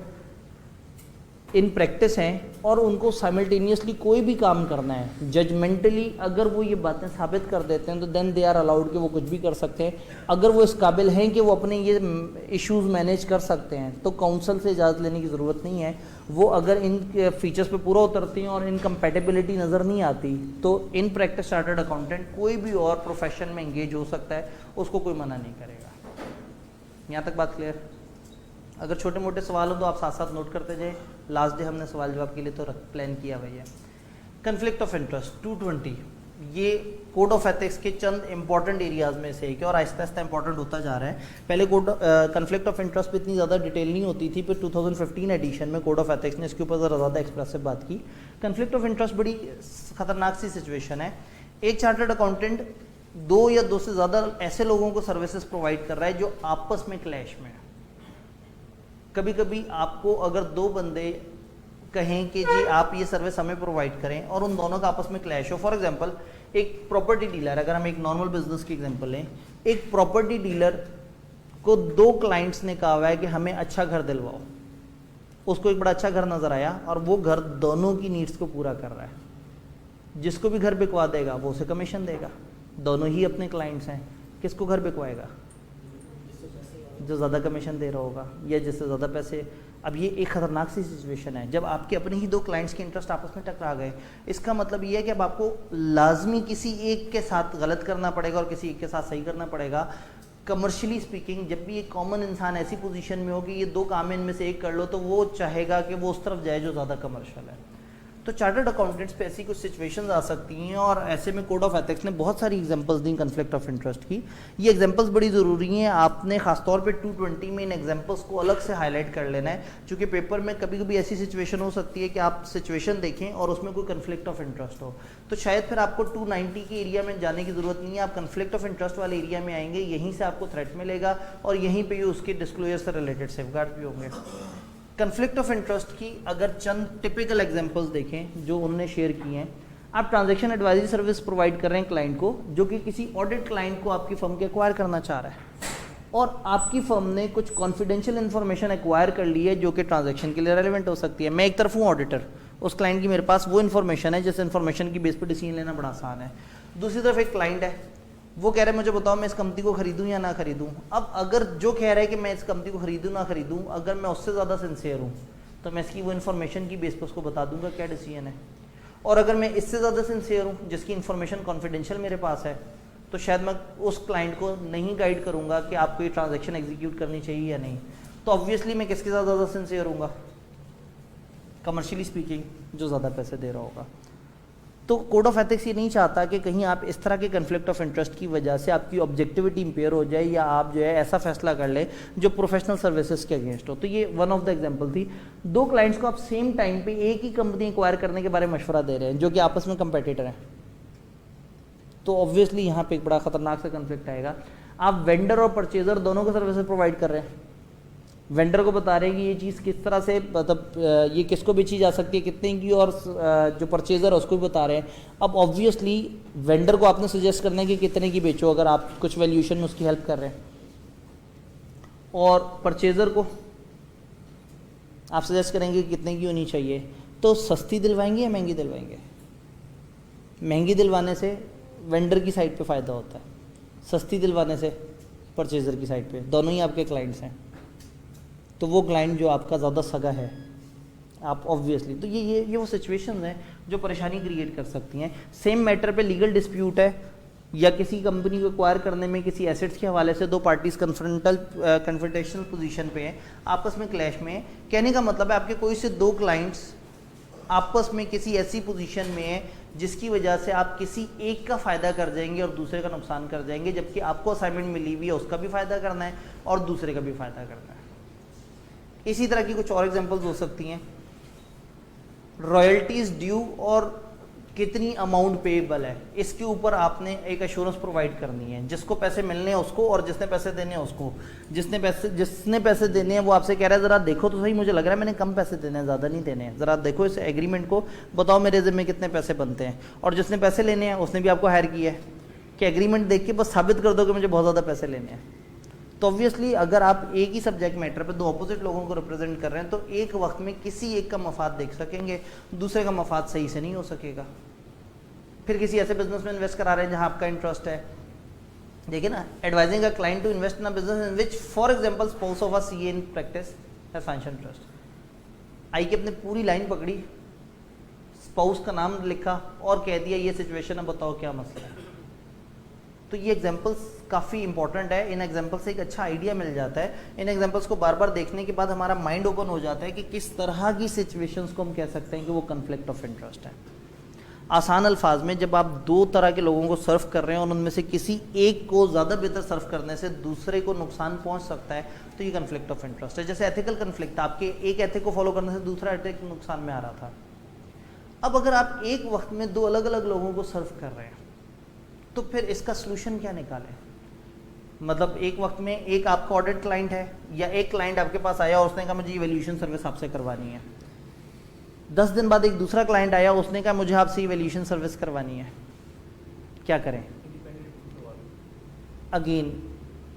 इन प्रैक्टिस हैं और उनको साइमल्टेनियसली कोई भी काम करना है, जजमेंटली अगर वो ये बातें साबित कर देते हैं तो देन दे आर अलाउड कि वो कुछ भी कर सकते हैं। अगर वो इस काबिल हैं कि वो अपने ये इश्यूज मैनेज कर सकते हैं तो काउंसिल से इजाज़त लेने की ज़रूरत नहीं है। वो अगर इन फीचर्स पे पूरा उतरती हैं और इनकम्पैटिबिलिटी नज़र नहीं आती तो इन प्रैक्टिस चार्टर्ड अकाउंटेंट कोई भी और प्रोफेशन में इंगेज हो सकता है, उसको कोई मना नहीं करेगा। यहाँ तक बात क्लियर? अगर छोटे मोटे सवाल हो तो आप साथ साथ नोट करते जाए। लास्ट डे हमने सवाल जवाब के लिए तो प्लान किया भैया। कन्फ्लिक्ट ऑफ इंटरेस्ट 220, ये कोड ऑफ एथिक्स के चंद इंपॉर्टेंट एरियाज में से एक है और आहिस्ता आहिस्ता इंपॉर्टेंट होता जा रहा है। पहले कन्फ्लिक्ट ऑफ इंटरेस्ट पे इतनी ज़्यादा डिटेल नहीं होती थी, फिर 2015 एडिशन में कोड ऑफ एथिक्स ने इसके ऊपर ज़रा ज़्यादा एक्सप्रेसिव बात की। कन्फ्लिक्ट ऑफ इंटरेस्ट बड़ी खतरनाक सी सिचुएशन है। एक चार्टर्ड अकाउंटेंट 2 या 2 से ज़्यादा ऐसे लोगों को सर्विसेज प्रोवाइड कर रहा है जो आपस में क्लैश में है। कभी कभी आपको अगर 2 बंदे कहें कि जी आप ये सर्विस हमें प्रोवाइड करें और उन दोनों का आपस में क्लैश हो, फॉर एग्जांपल एक प्रॉपर्टी डीलर, अगर हम एक नॉर्मल बिजनेस की एग्जांपल लें, एक प्रॉपर्टी डीलर को 2 क्लाइंट्स ने कहा हुआ है कि हमें अच्छा घर दिलवाओ। उसको एक बड़ा अच्छा घर नज़र आया और वो घर दोनों की नीड्स को पूरा कर रहा है। जिसको भी घर बिकवा देगा वो उसे कमीशन देगा। दोनों ही अपने क्लाइंट्स हैं, किसको घर बिकवाएगा? जो ज़्यादा कमीशन दे रहा होगा या जिससे ज़्यादा पैसे। अब ये एक ख़तरनाक सी सिचुएशन है जब आपके अपने ही 2 क्लाइंट्स के इंटरेस्ट आपस में टकरा गए। इसका मतलब ये है कि अब आपको लाजमी किसी एक के साथ गलत करना पड़ेगा और किसी एक के साथ सही करना पड़ेगा। कमर्शियली स्पीकिंग, जब भी एक कॉमन इंसान ऐसी पोजीशन में हो कि ये 2 काम इनमें से एक कर लो तो वो चाहेगा कि वो उस तरफ जाए जो ज़्यादा कमर्शियल है। तो चार्टर्ड अकाउंटेंट्स पे ऐसी कुछ सिचुएशंस आ सकती हैं और ऐसे में कोड ऑफ एथिक्स ने बहुत सारी examples the conflict of interest की। ये एग्जांपल्स बड़ी ज़रूरी हैं। आपने खासतौर पे 220 में इन एग्जांपल्स को अलग से हाईलाइट कर लेना है, क्योंकि पेपर में कभी कभी ऐसी सिचुएशन हो सकती है कि आप सिचुएशन देखें और उसमें कोई कन्फ्लिक्ट ऑफ इंटरेस्ट हो, तो शायद फिर आपको 290 के एरिया में जाने की ज़रूरत नहीं है। आप कन्फ्लिक्ट ऑफ इंटरेस्ट वाले एरिया में आएंगे, यहीं से आपको थ्रेट मिलेगा और यहीं पर उसके डिस्क्लोजर से रिलेटेड सेफगार्ड भी होंगे। कन्फ्लिक्ट ऑफ इंटरेस्ट की अगर चंद टिपिकल एग्जांपल्स देखें जो उन्होंने शेयर किए हैं, आप ट्रांजैक्शन एडवाइजरी सर्विस प्रोवाइड कर रहे हैं क्लाइंट को, जो कि किसी ऑडिट क्लाइंट को आपकी फर्म के एक्वायर करना चाह रहा है और आपकी फर्म ने कुछ कॉन्फिडेंशियल इन्फॉर्मेशन एक्वायर कर ली है जो कि ट्रांजैक्शन के लिए रेलेवेंट हो सकती है। मैं एक तरफ हूँ ऑडिटर, उस क्लाइंट की मेरे पास वो इन्फॉर्मेशन है जिस इन्फॉर्मेशन की बेस पर डिसीजन लेना बड़ा आसान है। दूसरी तरफ एक क्लाइंट है, वो कह रहे हैं मुझे बताओ मैं इस कंपनी को खरीदूं या ना खरीदूं। अब अगर जो कह रहा है कि मैं इस कंपनी को खरीदूं ना खरीदूं, अगर मैं उससे ज़्यादा सिंसियर हूं तो मैं इसकी वो इन्फॉर्मेशन की बेस पर उसको बता दूंगा क्या डिसीजन है। और अगर मैं इससे ज़्यादा सिंसियर हूँ जिसकी इन्फॉर्मेशन कॉन्फिडेंशियल मेरे पास है, तो शायद मैं उस क्लाइंट को नहीं गाइड करूँगा कि आपको ये ट्रांजैक्शन एग्जीक्यूट करनी चाहिए या नहीं। तो ऑब्वियसली मैं किसके साथ ज़्यादा सिंसियर हूँगा, कमर्शियली स्पीकिंग जो ज़्यादा पैसे दे रहा होगा। तो कोड ऑफ एथिक्स ये नहीं चाहता कि कहीं आप इस तरह के कन्फ्लिक्ट ऑफ इंटरेस्ट की वजह से आपकी ऑब्जेक्टिविटी इंपेयर हो जाए या आप जो है ऐसा फैसला कर ले जो प्रोफेशनल सर्विसेज के अगेंस्ट हो। तो ये वन ऑफ द एग्जांपल थी। दो क्लाइंट्स को आप सेम टाइम पे एक ही कंपनी एक्वायर करने के बारे में मशवरा दे रहे हैं जो कि आपस में कंपेटिटर हैं, तो ऑब्वियसली यहाँ पे एक बड़ा खतरनाक सा कन्फ्लिक्ट आएगा। आप वेंडर और परचेजर दोनों को सर्विसेज प्रोवाइड कर रहे हैं, वेंडर को बता रहे हैं कि ये चीज़ किस तरह से मतलब ये किसको बेची जा सकती है कितने की, और जो परचेज़र है उसको भी बता रहे हैं। अब ऑब्वियसली वेंडर को आपने सजेस्ट करना है कि कितने की बेचो अगर आप कुछ वैल्यूएशन में उसकी हेल्प कर रहे हैं, और परचेज़र को आप सजेस्ट करेंगे कि कितने की होनी चाहिए। तो सस्ती दिलवाएंगे या महंगी दिलवाएंगे? महंगी दिलवाने से वेंडर की साइड पे फ़ायदा होता है, सस्ती दिलवाने से परचेज़र की साइड पे, दोनों ही आपके क्लाइंट्स हैं। तो वो क्लाइंट जो आपका ज़्यादा सगा है आप ऑब्वियसली, तो ये वो सिचुएशंस हैं जो परेशानी क्रिएट कर सकती हैं। सेम मैटर पे लीगल डिस्प्यूट है या किसी कंपनी को एक्वायर करने में किसी एसेट्स के हवाले से दो पार्टीज कन्फ्रंटेशनल पोजीशन पे हैं, आपस में क्लैश में है। कहने का मतलब है आपके कोई से दो क्लाइंट्स आपस में किसी ऐसी पोजीशन में है जिसकी वजह से आप किसी एक का फ़ायदा कर जाएंगे और दूसरे का नुकसान कर जाएंगे, जबकि आपको असाइनमेंट मिली हुई है उसका भी फ़ायदा करना है और दूसरे का भी फ़ायदा करना है। इसी तरह की कुछ और एग्जांपल्स हो सकती हैं। रॉयल्टीज़ ड्यू और कितनी अमाउंट पेएबल है, इसके ऊपर आपने एक एश्योरेंस प्रोवाइड करनी है। जिसको पैसे मिलने हैं उसको और जिसने पैसे देने हैं उसको। जिसने पैसे देने हैं वो आपसे कह रहा है ज़रा देखो तो सही, मुझे लग रहा है मैंने कम पैसे देने हैं, ज़्यादा नहीं देने हैं, ज़रा देखो इस एग्रीमेंट को, बताओ मेरे ज़िम्मे कितने पैसे बनते हैं। और जिसने पैसे लेने हैं उसने भी आपको हायर किया है कि एग्रीमेंट देख के बस साबित कर दो कि मुझे बहुत ज़्यादा पैसे लेने हैं। तो ऑब्वियसली अगर आप एक ही सब्जेक्ट मैटर पे दो अपोजिट लोगों को रिप्रेजेंट कर रहे हैं तो एक वक्त में किसी एक का मफाद देख सकेंगे, दूसरे का मफाद सही से नहीं हो सकेगा। फिर किसी ऐसे बिजनेस में इन्वेस्ट करा रहे हैं जहां आपका इंटरेस्ट है, देखिए ना, advising a client to invest in a business in which for example spouse of a CA in practice has financial interest. आई के अपने पूरी लाइन पकड़ी, स्पाउस का नाम लिखा और कह दिया ये सिचुएशन है, बताओ क्या मसला है। तो ये एग्जांपल्स काफ़ी इंपॉर्टेंट है, इन एग्जांपल्स से एक अच्छा आइडिया मिल जाता है। इन एग्जांपल्स को बार बार देखने के बाद हमारा माइंड ओपन हो जाता है कि किस तरह की सिचुएशंस को हम कह सकते हैं कि वो कन्फ्लिक्ट ऑफ इंटरेस्ट है। आसान अल्फाज में जब आप दो तरह के लोगों को सर्व कर रहे हैं और उनमें से किसी एक को ज़्यादा बेहतर सर्व करने से दूसरे को नुकसान पहुंच सकता है, तो ये कन्फ्लिक्ट ऑफ इंटरेस्ट है। जैसे एथिकल कन्फ्लिक्ट, आपके एक एथिक को फॉलो करने से दूसरा एथिक नुकसान में आ रहा था। अब अगर आप एक वक्त में दो अलग अलग लोगों को सर्व कर रहे हैं तो फिर इसका सोल्यूशन क्या निकालें? मतलब एक वक्त में एक आपका ऑडिट क्लाइंट है या एक क्लाइंट आपके पास आया और उसने कहा मुझे इवैल्यूएशन सर्विस आपसे करवानी है। 10 दिन बाद एक दूसरा क्लाइंट आया, उसने कहा मुझे आपसे इवैल्यूएशन सर्विस करवानी है। क्या करें? अगेन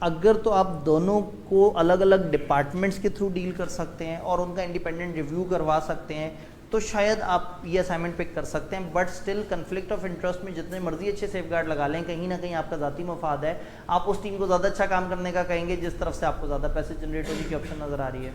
अगर तो आप दोनों को अलग अलग डिपार्टमेंट्स के थ्रू डील कर सकते हैं और उनका इंडिपेंडेंट रिव्यू करवा सकते हैं तो शायद आप ये असाइनमेंट पिक कर सकते हैं। But still conflict of interest में जितने मर्जी अच्छे सेफगार्ड लगा लें, कहीं ना कहीं आपका ज़ाती मफाद है। आप उस टीम को ज़्यादा अच्छा काम करने का कहेंगे जिस तरफ से आपको ज़्यादा पैसे जनरेट होने की ऑप्शन नज़र आ रही है।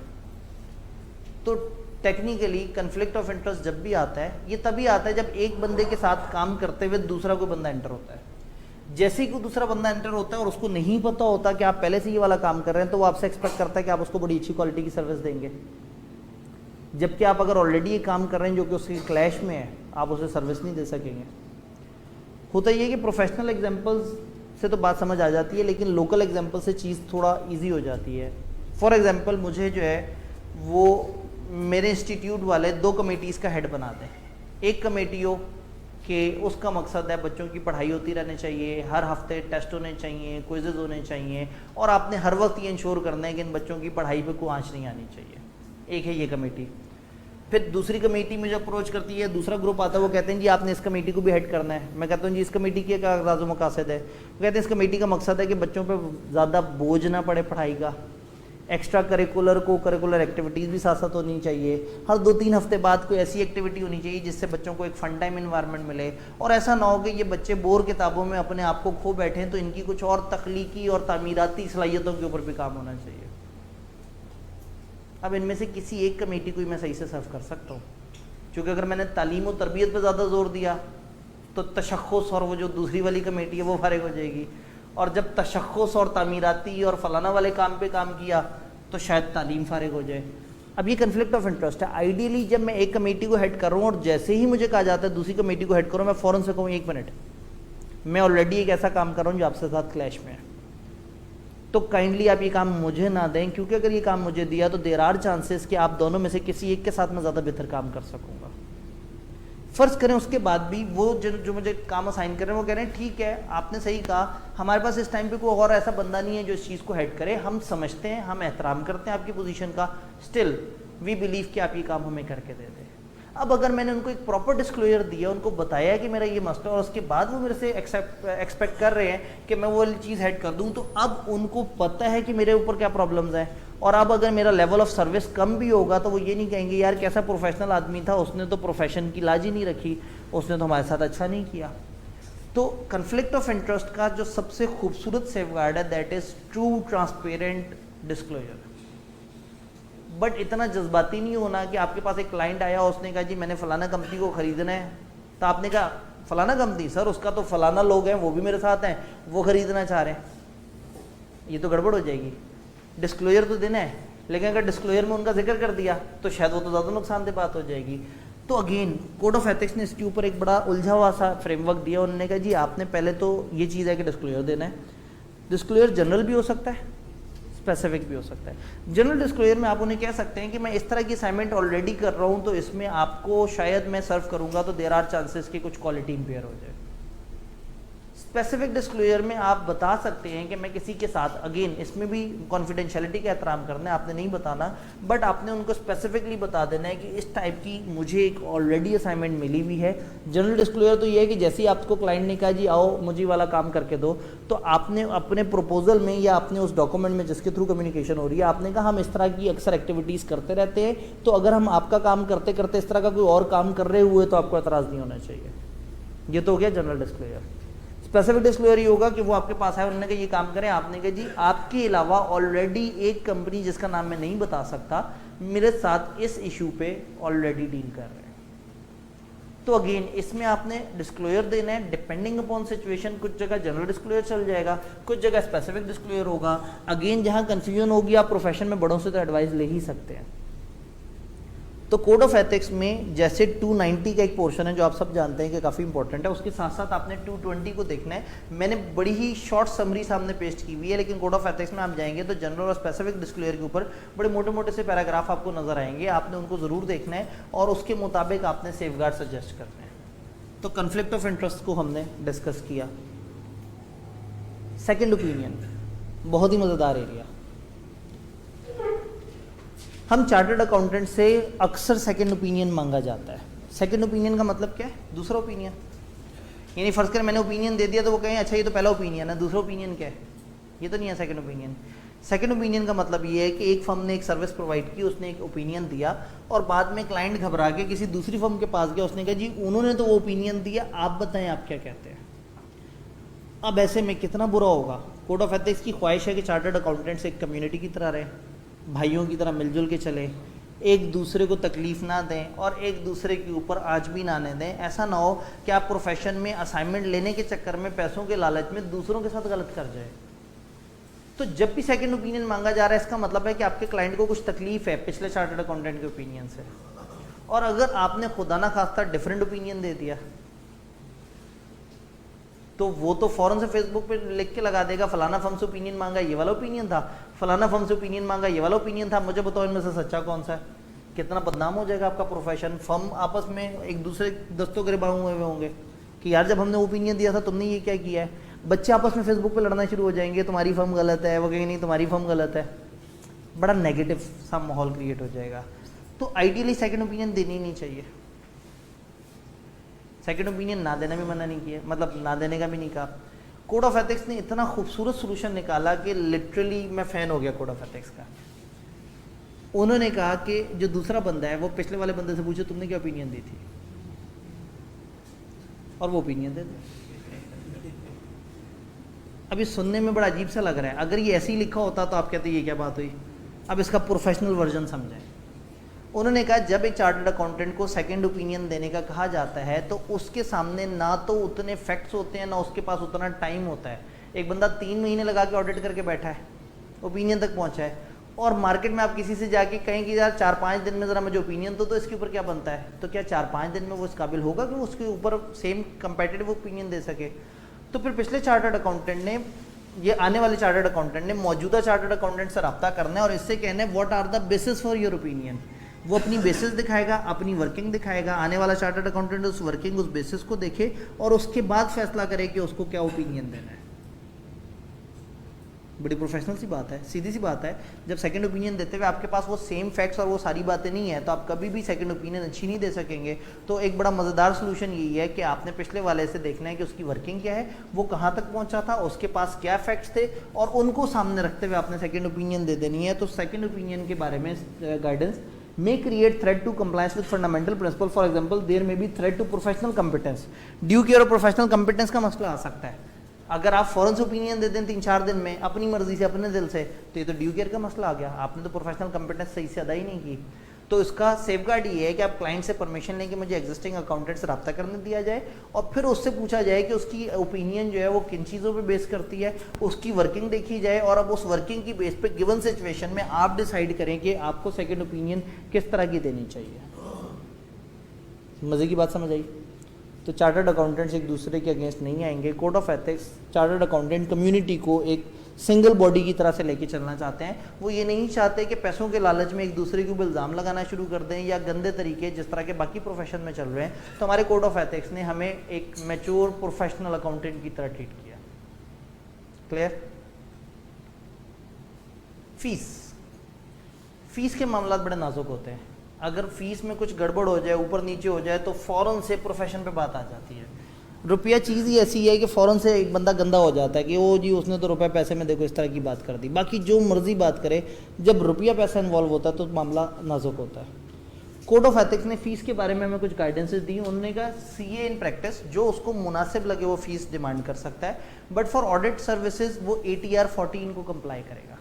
तो टेक्निकली कन्फ्लिक्ट ऑफ इंटरेस्ट जब भी आता है, ये तभी आता है जब एक बंदे के साथ काम करते हुए दूसरा कोई बंदा एंटर होता है। जैसे ही कोई दूसरा बंदा एंटर होता है और उसको नहीं पता होता कि आप पहले से ये वाला काम कर रहे हैं, तो वो आपसे एक्सपेक्ट करता है कि आप उसको बड़ी अच्छी क्वालिटी की सर्विस देंगे। जबकि आप अगर ऑलरेडी ये काम कर रहे हैं जो कि उसके क्लैश में है, आप उसे सर्विस नहीं दे सकेंगे। होता ये कि प्रोफेशनल एग्जांपल्स से तो बात समझ आ जाती है, लेकिन लोकल एग्जांपल से चीज़ थोड़ा इजी हो जाती है। फॉर एग्जांपल मुझे जो है वो मेरे इंस्टीट्यूट वाले 2 कमेटीज़ का हेड बना दें। एक कमेटी हो कि उसका मकसद है बच्चों की पढ़ाई होती रहनी चाहिए, हर हफ्ते टेस्ट होने चाहिए, क्विज़ेज़ होने चाहिए, और आपने हर वक्त ये इंश्योर करना है कि इन बच्चों की पढ़ाई पे कोई आँच नहीं आनी चाहिए। एक है ये कमेटी। फिर दूसरी कमेटी मुझे अप्रोच करती है, दूसरा ग्रुप आता है, वो कहते हैं जी आपने इस कमेटी को भी हेड करना है। मैं कहता हूँ जी इस कमेटी के क्या राज़ो मकासद है? वो कहते हैं इस कमेटी का मकसद है कि बच्चों पे ज़्यादा बोझ ना पड़े पढ़ाई का, एक्स्ट्रा करिकुलर को करिकुलर एक्टिविटीज़ भी साथ साथ होनी चाहिए। हर 2-3 हफ्ते बाद कोई ऐसी एक्टिविटी होनी चाहिए जिससे बच्चों को एक फन टाइम इन्वायरमेंट मिले, और ऐसा ना हो कि ये बच्चे बोर किताबों में अपने आप को खो बैठे हैं, तो इनकी कुछ और तख्लीकी और तामीराती सलाहियतों के ऊपर भी काम होना चाहिए। अब इनमें से किसी एक कमेटी को ही मैं सही से सर्व कर सकता हूँ, क्योंकि अगर मैंने तालीम और तरबियत पर ज़्यादा जोर दिया तो तशख़्ख़ुस और वो जो दूसरी वाली कमेटी है वो फारिग हो जाएगी, और जब तशख़्ख़ुस और तामीराती और फलाना वाले काम पे काम किया तो शायद तालीम फारिग हो जाए। अब ये कन्फ्लिक्ट ऑफ इंटरेस्ट है। आइडियली जब मैं एक कमेटी को हेड कर रहा हूँ और जैसे ही मुझे कहा जाता है दूसरी कमेटी को हेड करो, मैं फ़ौरन से कहूँ 1 मिनट, मैं ऑलरेडी एक ऐसा काम कर रहा हूँ जो आपसे साथ क्लैश में है, तो काइंडली आप ये काम मुझे ना दें, क्योंकि अगर ये काम मुझे दिया तो देर आर चांसेस कि आप दोनों में से किसी एक के साथ मैं ज़्यादा बेहतर काम कर सकूँगा। फ़र्ज़ करें उसके बाद भी वो जो मुझे काम असाइन कर रहे हैं वो कह रहे हैं ठीक है आपने सही कहा, हमारे पास इस टाइम पे कोई और ऐसा बंदा नहीं है जो इस चीज़ को हेड करे, हम समझते हैं, हम एहतराम करते हैं आपकी पोजीशन का, स्टिल वी बिलीव कि आप ये काम हमें करके दे दें। अब अगर मैंने उनको एक प्रॉपर डिस्क्लोजर दिया, उनको बताया कि मेरा ये मसला, और उसके बाद वो मेरे से एक्सपेक्ट कर रहे हैं कि मैं वो वाली चीज़ हेड कर दूं, तो अब उनको पता है कि मेरे ऊपर क्या प्रॉब्लम्स हैं, और अब अगर मेरा लेवल ऑफ सर्विस कम भी होगा तो वो ये नहीं कहेंगे यार कैसा प्रोफेशनल आदमी था, उसने तो प्रोफेशन की लाज ही नहीं रखी, उसने तो हमारे साथ अच्छा नहीं किया। तो कन्फ्लिक्ट ऑफ इंटरेस्ट का जो सबसे खूबसूरत सेफगार्ड है that is true transparent disclosure. But इतना जज्बाती नहीं होना कि आपके पास एक क्लाइंट आया, उसने कहा जी मैंने फलाना कंपनी को ख़रीदना है, तो आपने कहा फलाना कंपनी सर उसका तो फलाना लोग हैं वो भी मेरे साथ हैं वो ख़रीदना चाह रहे हैं, ये तो गड़बड़ हो जाएगी। डिस्क्लोजर तो देना है, लेकिन अगर डिस्क्लोजर में उनका जिक्र कर दिया तो शायद वो तो ज़्यादा नुकसानदेह बात हो जाएगी। तो अगेन कोड ऑफ एथिक्स ने इसके ऊपर एक बड़ा उलझा हुआ सा फ्रेमवर्क दिया। उन्होंने कहा जी आपने पहले तो ये चीज़ है कि डिस्क्लोजर देना है। डिस्क्लोजर जनरल भी हो सकता है, स्पेसिफिक भी हो सकता है। जनरल डिस्क्लोजर में आप उन्हें कह सकते हैं कि मैं इस तरह की असाइनमेंट ऑलरेडी कर रहा हूँ, तो इसमें आपको शायद मैं सर्व करूँगा तो देयर आर चांसेस कि कुछ क्वालिटी इंपेयर हो जाए। स्पेसिफिक डिस्क्लोजर में आप बता सकते हैं कि मैं किसी के साथ, अगेन इसमें भी कॉन्फिडेंशियलिटी का एहतराम करना है, आपने नहीं बताना, बट आपने उनको स्पेसिफिकली बता देना है कि इस टाइप की मुझे एक ऑलरेडी असाइनमेंट मिली हुई है। जनरल डिस्क्लोजर तो ये है कि जैसे ही आपको क्लाइंट ने कहा जी आओ मुझे वाला काम करके दो, तो आपने अपने प्रपोजल में या अपने उस डॉक्यूमेंट में जिसके थ्रू कम्युनिकेशन हो रही है आपने कहा हम इस तरह की अक्सर एक्टिविटीज़ करते रहते हैं, तो अगर हम आपका काम करते करते इस तरह का कोई और काम कर रहे हुए तो आपको एतराज़ नहीं होना चाहिए। ये तो हो गया जनरल डिस्क्लोजर। स्पेसिफिक डिस्क्लोजर ये होगा कि वो आपके पास है, उन्होंने कहा ये काम करें, आपने कहा जी आपके अलावा ऑलरेडी एक कंपनी जिसका नाम मैं नहीं बता सकता मेरे साथ इस इशू पे ऑलरेडी डील कर रहे हैं। तो अगेन इसमें आपने डिस्क्लोजर देना है डिपेंडिंग अपॉन सिचुएशन। कुछ जगह जनरल डिस्क्लोजर चल जाएगा, कुछ जगह स्पेसिफिक डिस्क्लोजर होगा। अगेन जहाँ कंफ्यूजन होगी आप प्रोफेशन में बड़ों से तो एडवाइस ले ही सकते हैं। तो कोड ऑफ एथिक्स में जैसे 290 का एक पोर्शन है जो आप सब जानते हैं कि काफ़ी इंपॉर्टेंट है, उसके साथ साथ आपने 220 को देखना है। मैंने बड़ी ही शॉर्ट समरी सामने पेस्ट की हुई है, लेकिन कोड ऑफ एथिक्स में आप जाएंगे तो जनरल और स्पेसिफिक डिस्क्लोजर के ऊपर बड़े मोटे मोटे से पैराग्राफ आपको नजर आएंगे, आपने उनको ज़रूर देखना है और उसके मुताबिक आपने सेफगार्ड सजेस्ट करने हैं। तो कन्फ्लिक्ट ऑफ इंटरेस्ट को हमने डिस्कस किया। सेकेंड ओपिनियन बहुत ही मज़ेदार एरिया। हम चार्टर्ड अकाउंटेंट से अक्सर सेकंड ओपिनियन मांगा जाता है। सेकंड ओपिनियन का मतलब क्या है? दूसरा ओपिनियन। यानी फर्ज कर मैंने ओपिनियन दे दिया तो वो कहें अच्छा ये तो पहला ओपिनियन है, दूसरा ओपिनियन क्या है? ये तो नहीं है सेकंड ओपिनियन। सेकंड ओपिनियन का मतलब ये है कि एक फर्म ने एक सर्विस प्रोवाइड की, उसने एक ओपिनियन दिया और बाद में क्लाइंट घबरा के किसी दूसरी फर्म के पास गया, उसने कहा जी उन्होंने तो वो ओपिनियन दिया, आप बताएं आप क्या कहते हैं। अब ऐसे में कितना बुरा होगा। कोड ऑफ एथिक्स की ख्वाहिश है कि चार्टर्ड अकाउंटेंट्स एक कम्युनिटी की तरह रहें, भाइयों की तरह मिलजुल के चले, एक दूसरे को तकलीफ़ ना दें और एक दूसरे के ऊपर आँच भी ना आने दें। ऐसा ना हो कि आप प्रोफेशन में असाइनमेंट लेने के चक्कर में पैसों के लालच में दूसरों के साथ गलत कर जाए। तो जब भी सेकंड ओपिनियन मांगा जा रहा है इसका मतलब है कि आपके क्लाइंट को कुछ तकलीफ है पिछले चार्टर्ड अकाउंटेंट के ओपिनियन से, और अगर आपने खुदा ना खास्ता डिफरेंट ओपिनियन दे दिया तो वो तो फौरन से फेसबुक पे लिख के लगा देगा फलाना फर्म से ओपिनियन मांगा ये वाला ओपिनियन था, फलाना फर्म से ओपिनियन मांगा ये वाला ओपिनियन था, मुझे बताओ इनमें से सच्चा कौन सा है। कितना बदनाम हो जाएगा आपका प्रोफेशन। फर्म आपस में एक दूसरे दस्तों गिरबान हुए होंगे कि यार जब हमने ओपिनियन दिया था तुमने ये क्या किया है। बच्चे आपस में फेसबुक पे लड़ना शुरू हो जाएंगे, तुम्हारी फर्म गलत है, वो कहेंगे नहीं तुम्हारी फर्म गलत है। बड़ा नेगेटिव सा माहौल क्रिएट हो जाएगा। तो आइडियली सेकंड ओपिनियन देनी नहीं चाहिए। सेकंड ओपिनियन ना देना भी मना नहीं किया, मतलब ना देने का भी नहीं कहा। कोड ऑफ एथिक्स ने इतना खूबसूरत सोल्यूशन निकाला कि लिटरली मैं फ़ैन हो गया कोड ऑफ एथिक्स का। उन्होंने कहा कि जो दूसरा बंदा है वो पिछले वाले बंदे से पूछे तुमने क्या ओपिनियन दी थी, और वो ओपिनियन दे दे। अभी सुनने में बड़ा अजीब सा लग रहा है, अगर ये ऐसे ही लिखा होता तो आप कहते ये क्या बात हुई। अब इसका प्रोफेशनल वर्जन समझें। उन्होंने कहा जब एक चार्टर्ड अकाउंटेंट को सेकंड ओपिनियन देने का कहा जाता है तो उसके सामने ना तो उतने फैक्ट्स होते हैं ना उसके पास उतना टाइम होता है। एक बंदा 3 महीने लगा के ऑडिट करके बैठा है, ओपिनियन तक पहुंचा है, और मार्केट में आप किसी से जाके कहें कि यार 4-5 दिन में ज़रा मुझे ओपिनियन तो इसके ऊपर क्या बनता है, तो क्या 4-5 दिन में वो इस काबिल होगा कि वो उसके ऊपर सेम कंपेटिटिव ओपिनियन दे सके। तो फिर पिछले चार्टर्ड अकाउंटेंट ने, ये आने वाले चार्टर्ड अकाउंटेंट ने मौजूदा चार्टर्ड अकाउंटेंट से रब्ता करना है और इससे कहना है what are the basis for your opinion. वो अपनी बेसिस दिखाएगा, अपनी वर्किंग दिखाएगा, आने वाला चार्टर्ड अकाउंटेंट उस वर्किंग, उस बेसिस को देखे और उसके बाद फैसला करे कि उसको क्या ओपिनियन देना है। बड़ी प्रोफेशनल सी बात है, सीधी सी बात है। जब सेकंड ओपिनियन देते हुए आपके पास वो सेम फैक्ट्स और वो सारी बातें नहीं है तो आप कभी भी सेकंड ओपिनियन अच्छी नहीं दे सकेंगे। तो एक बड़ा मज़ेदार सोल्यूशन यही है कि आपने पिछले वाले से देखना है कि उसकी वर्किंग क्या है, वो कहाँ तक पहुँचा था, उसके पास क्या फैक्ट्स थे, और उनको सामने रखते हुए आपने सेकंड ओपिनियन दे देनी है। तो सेकंड ओपिनियन के बारे में guidance may create threat to compliance with fundamental principle. For example, there may be threat to professional competence. Due care और प्रोफेशनल कंपिटेंस का मसला आ सकता है। अगर आप फॉरेन से ओपिनियन दे दें 3-4 दिन में अपनी मर्जी से अपने दिल से, तो ये तो ड्यू केयर का मसला आ गया, आपने तो प्रोफेशनल कंपिटेंस सही से अदा ही नहीं की। तो इसका सेफगार्ड ये है कि आप क्लाइंट से परमिशन लें कि मुझे एग्जिस्टिंग अकाउंटेंट से रब्ता करने दिया जाए और फिर उससे पूछा जाए कि उसकी ओपिनियन जो है वो किन चीज़ों पे बेस करती है, उसकी वर्किंग देखी जाए और अब उस वर्किंग की बेस पे गिवन सिचुएशन में आप डिसाइड करें कि आपको सेकंड ओपिनियन किस तरह की देनी चाहिए। मज़े की बात समझ आई? तो चार्टर्ड अकाउंटेंट्स एक दूसरे के अगेंस्ट नहीं आएंगे। Code of ethics chartered accountant community को एक सिंगल बॉडी की तरह से लेके चलना चाहते हैं। वो ये नहीं चाहते कि पैसों के लालच में एक दूसरे के ऊपर इल्ज़ाम लगाना शुरू कर दें या गंदे तरीके जिस तरह के बाकी प्रोफेशन में चल रहे हैं। तो हमारे कोड ऑफ एथिक्स ने हमें एक मैच्योर प्रोफेशनल अकाउंटेंट की तरह ट्रीट किया। क्लियर? फीस के मामला बड़े नाजुक होते हैं। अगर फीस में कुछ गड़बड़ हो जाए, ऊपर नीचे हो जाए, तो फ़ौरन से प्रोफेशन पे बात आ जाती है। रुपया चीज़ ही ऐसी है कि फ़ौरन से एक बंदा गंदा हो जाता है कि ओ जी उसने तो रुपया पैसे में देखो इस तरह की बात कर दी। बाकी जो मर्जी बात करे, जब रुपया पैसा इन्वॉल्व होता है तो मामला नाजुक होता है। कोड ऑफ एथिक्स ने फ़ीस के बारे में हमें कुछ गाइडेंसेस दी। उन्होंने कहा सीए इन प्रैक्टिस जो उसको मुनासिब लगे वो फ़ीस डिमांड कर सकता है, बट फॉर ऑडिट सर्विसेज वो ATR 14 को कंप्लाई करेगा।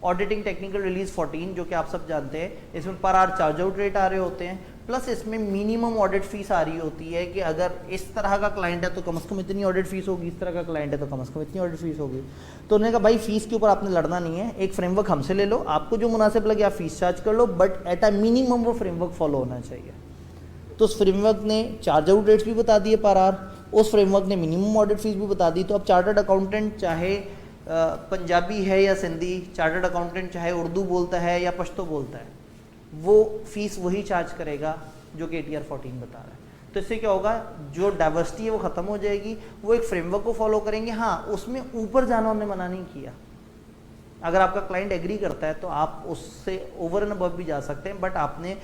ऑडिटिंग टेक्निकल रिलीज 14 जो कि आप सब जानते हैं, इसमें per hour charge out rate आ रहे होते हैं, प्लस इसमें मिनिमम ऑडिट फीस आ रही होती है कि अगर इस तरह का क्लाइंट है तो कम से कम इतनी ऑडिट फीस होगी, इस तरह का क्लाइंट है तो कम से कम इतनी ऑडिट फीस होगी। तो उन्होंने कहा भाई फीस के ऊपर आपने लड़ना नहीं है, एक फ्रेमवर्क हमसे ले लो, आपको जो मुनासिब लगे आप फीस चार्ज कर लो, बट एट अ मिनिमम वो फ्रेमवर्क फॉलो होना चाहिए। तो उस फ्रेमवर्क ने चार्ज आउट रेट्स भी बता दिए पर आवर, उस फ्रेमवर्क ने मिनिमम ऑडिट फीस भी बता दी। तो अब चार्टर्ड अकाउंटेंट चाहे पंजाबी है या सिंधी, चार्टर्ड अकाउंटेंट चाहे उर्दू बोलता है या पश्तो बोलता है, वो फीस वही चार्ज करेगा जो कि ATR 14 बता रहा है। तो इससे क्या होगा, जो डाइवर्सिटी है वो ख़त्म हो जाएगी, वो एक फ्रेमवर्क को फॉलो करेंगे। हाँ, उसमें ऊपर जाना उन्होंने मना नहीं किया। अगर आपका क्लाइंट एग्री करता है तो आप उससे ओवर एंड अबव भी जा सकते हैं, बट आपने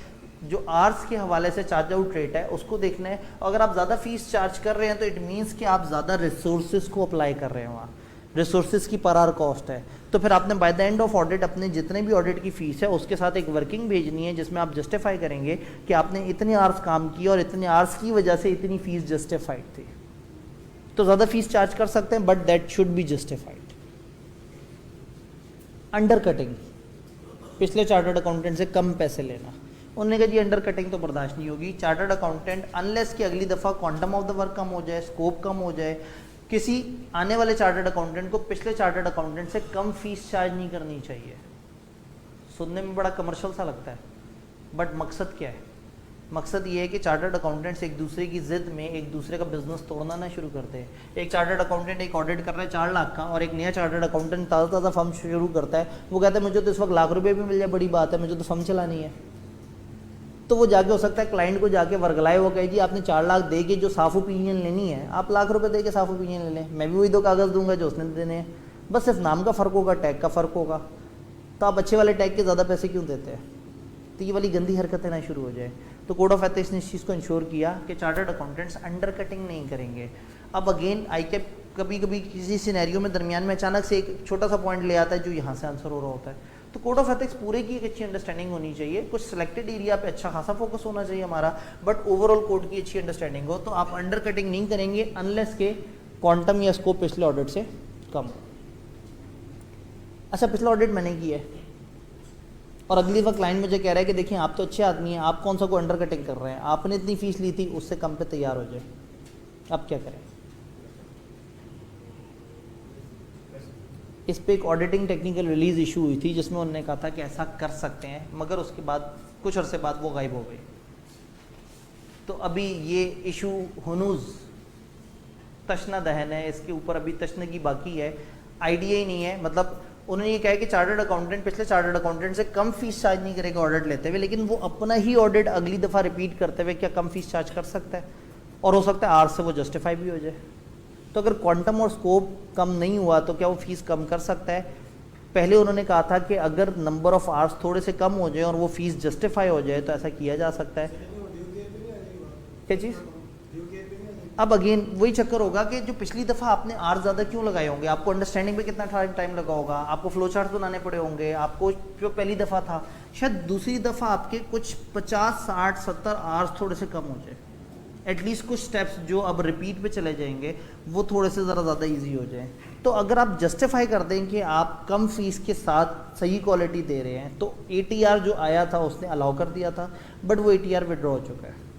जो आर्स के हवाले से चार्ज आउट रेट है उसको देखना है। अगर आप ज़्यादा फीस चार्ज कर रहे हैं तो इट मीन्स कि आप ज़्यादा रिसोर्सेज को अप्लाई कर रहे हैं, वहाँ रिसोर्सेज की पर आवर कॉस्ट है। तो फिर आपने by the end of audit अपने जितने भी ऑडिट की फीस है उसके साथ एक वर्किंग भेजनी है जिसमें आप जस्टिफाई करेंगे कि आपने इतने आवर्स काम किए और इतने आवर्स की वजह से इतनी फीस जस्टिफाइड थी। तो ज़्यादा फीस चार्ज कर सकते हैं, but that should be justified. Under cutting, पिछले चार्टर्ड अकाउंटेंट से कम पैसे लेना। उन्होंने कहा जी अंडर कटिंग तो बर्दाश्त नहीं होगी। चार्टर्ड अकाउंटेंट अनलेस कि अगली दफ़ा क्वांटम ऑफ द वर्क कम हो जाए, स्कोप कम हो जाए, किसी आने वाले चार्टर्ड अकाउंटेंट को पिछले चार्टर्ड अकाउंटेंट से कम फीस चार्ज नहीं करनी चाहिए। सुनने में बड़ा कमर्शियल सा लगता है, बट मकसद क्या है? मकसद ये है कि चार्टर्ड अकाउंटेंट्स एक दूसरे की जिद में एक दूसरे का बिजनेस तोड़ना ना शुरू करते हैं। एक चार्टर्ड अकाउंटेंट एक ऑडिट कर रहा है 4 लाख का और एक नया चार्टर्ड अकाउंटेंट ताज़ा फर्म शुरू करता है, वो कहता है मुझे तो इस वक्त लाख रुपये भी मिल जाए बड़ी बात है, मुझे तो फर्म चलानी है। तो वो जाके हो सकता है क्लाइंट को जाके वर्गलाए, वो कहे जी आपने 4 लाख दे के जो साफ ओपिनियन लेनी है आप लाख रुपए दे के साफ ओपिनियन ले लें, मैं भी वही 2 कागज़ दूंगा जो उसने देने हैं, बस सिर्फ नाम का फ़र्क होगा, टैग का फ़र्क होगा। तो आप अच्छे वाले टैग के ज़्यादा पैसे क्यों देते हैं? तो ये वाली गंदी हरकतें ना शुरू हो जाए। तो कोड ऑफ एथिक्स ने इस चीज़ को इंश्योर किया कि चार्टर्ड अकाउंटेंट्स अंडर कटिंग नहीं करेंगे। अब अगेन कभी कभी किसी सिनेरियो में दरमियान में अचानक से एक छोटा सा पॉइंट ले आता है जो यहाँ से आंसर हो रहा होता है, तो कोड ऑफ एथिक्स पूरे की एक अच्छी अंडरस्टैंडिंग होनी चाहिए, कुछ सिलेक्टेड एरिया पे अच्छा खासा फोकस होना चाहिए हमारा, बट ओवरऑल कोड की अच्छी अंडरस्टैंडिंग हो। तो आप अंडर कटिंग नहीं करेंगे अनलेस के क्वांटम या स्कोप पिछले ऑडिट से कम हो। अच्छा, पिछला ऑडिट मैंने किया है और अगली बार क्लाइंट मुझे कह रहा है कि देखिए आप तो अच्छे आदमी हैं, आप कौन सा को अंडर कटिंग कर रहे हैं, आपने इतनी फीस ली थी, उससे कम पे तैयार हो जाए, आप क्या करें? इस पे एक ऑडिटिंग टेक्निकल रिलीज इशू हुई थी जिसमें उन्होंने कहा था कि ऐसा कर सकते हैं, मगर उसके बाद कुछ अरसे बाद वो गायब हो गई। तो अभी ये इशू हुनूज तशना दहन है, इसके ऊपर अभी तशनगी बाकी है, आइडिया ही नहीं है। मतलब उन्होंने ये कहा कि चार्टर्ड अकाउंटेंट पिछले चार्टर्ड अकाउंटेंट से कम फीस चार्ज नहीं करेगा ऑडिट लेते हुए, लेकिन वो अपना ही ऑडिट अगली दफ़ा रिपीट करते हुए क्या कम फीस चार्ज कर सकता है, और हो सकता है आर से वो जस्टिफाई भी हो जाए। तो अगर क्वांटम और स्कोप कम नहीं हुआ तो क्या वो फीस कम कर सकता है? पहले उन्होंने कहा था कि अगर नंबर ऑफ आवर्स थोड़े से कम हो जाए और वो फीस जस्टिफाई हो जाए तो ऐसा किया जा सकता है। क्या चीज़? अब अगेन वही चक्कर होगा कि जो पिछली दफ़ा आपने आर ज़्यादा क्यों लगाए होंगे, आपको अंडरस्टैंडिंग पे कितना टाइम लगा होगा, आपको फ्लो चार्ट बनाने पड़े होंगे, आपको जो पहली दफ़ा था, शायद दूसरी दफ़ा आपके कुछ 50, 60, 70 आवर्स थोड़े से कम हो जाए, एटलीस्ट कुछ स्टेप्स जो अब रिपीट पे चले जाएंगे वो थोड़े से ज़रा ज़्यादा इजी हो जाए। तो अगर आप जस्टिफाई कर दें कि आप कम फीस के साथ सही क्वालिटी दे रहे हैं, तो ATR जो आया था उसने अलाउ कर दिया था, बट वो ATR विड्रॉ हो चुका है।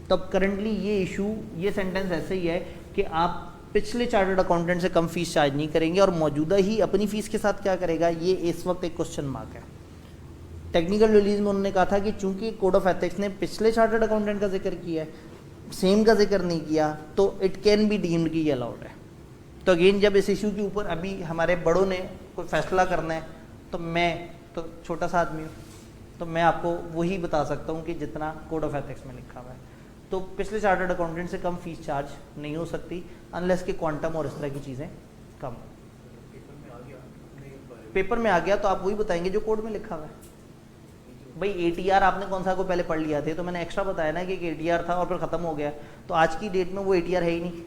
तब करंटली ये इशू, ये सेंटेंस ऐसे ही है कि आप पिछले चार्टर्ड अकाउंटेंट से कम फीस चार्ज नहीं करेंगे और मौजूदा ही अपनी फ़ीस के साथ क्या करेगा, ये इस वक्त एक क्वेश्चन मार्क है। टेक्निकल रिलीज में उन्होंने कहा था कि चूंकि कोड ऑफ एथिक्स ने पिछले चार्टर्ड अकाउंटेंट का जिक्र किया है, सेम का जिक्र नहीं किया, तो इट कैन बी डीम्ड कि ये अलाउड है। तो अगेन जब इस इशू के ऊपर अभी हमारे बड़ों ने कोई फैसला करना है, तो मैं तो छोटा सा आदमी हूँ, तो मैं आपको वही बता सकता हूँ कि जितना कोड ऑफ एथिक्स में लिखा हुआ है। तो पिछले चार्टर्ड अकाउंटेंट से कम फीस चार्ज नहीं हो सकती अनलेस कि क्वांटम और इस तरह की चीज़ें कम हो। पेपर में आ गया तो आप वही बताएंगे जो कोड में लिखा हुआ है। भाई ATR आपने कौन सा को पहले पढ़ लिया थे, तो मैंने एक्स्ट्रा बताया ना कि एक ATR था और फिर ख़त्म हो गया। तो आज की डेट में वो ATR है ही नहीं।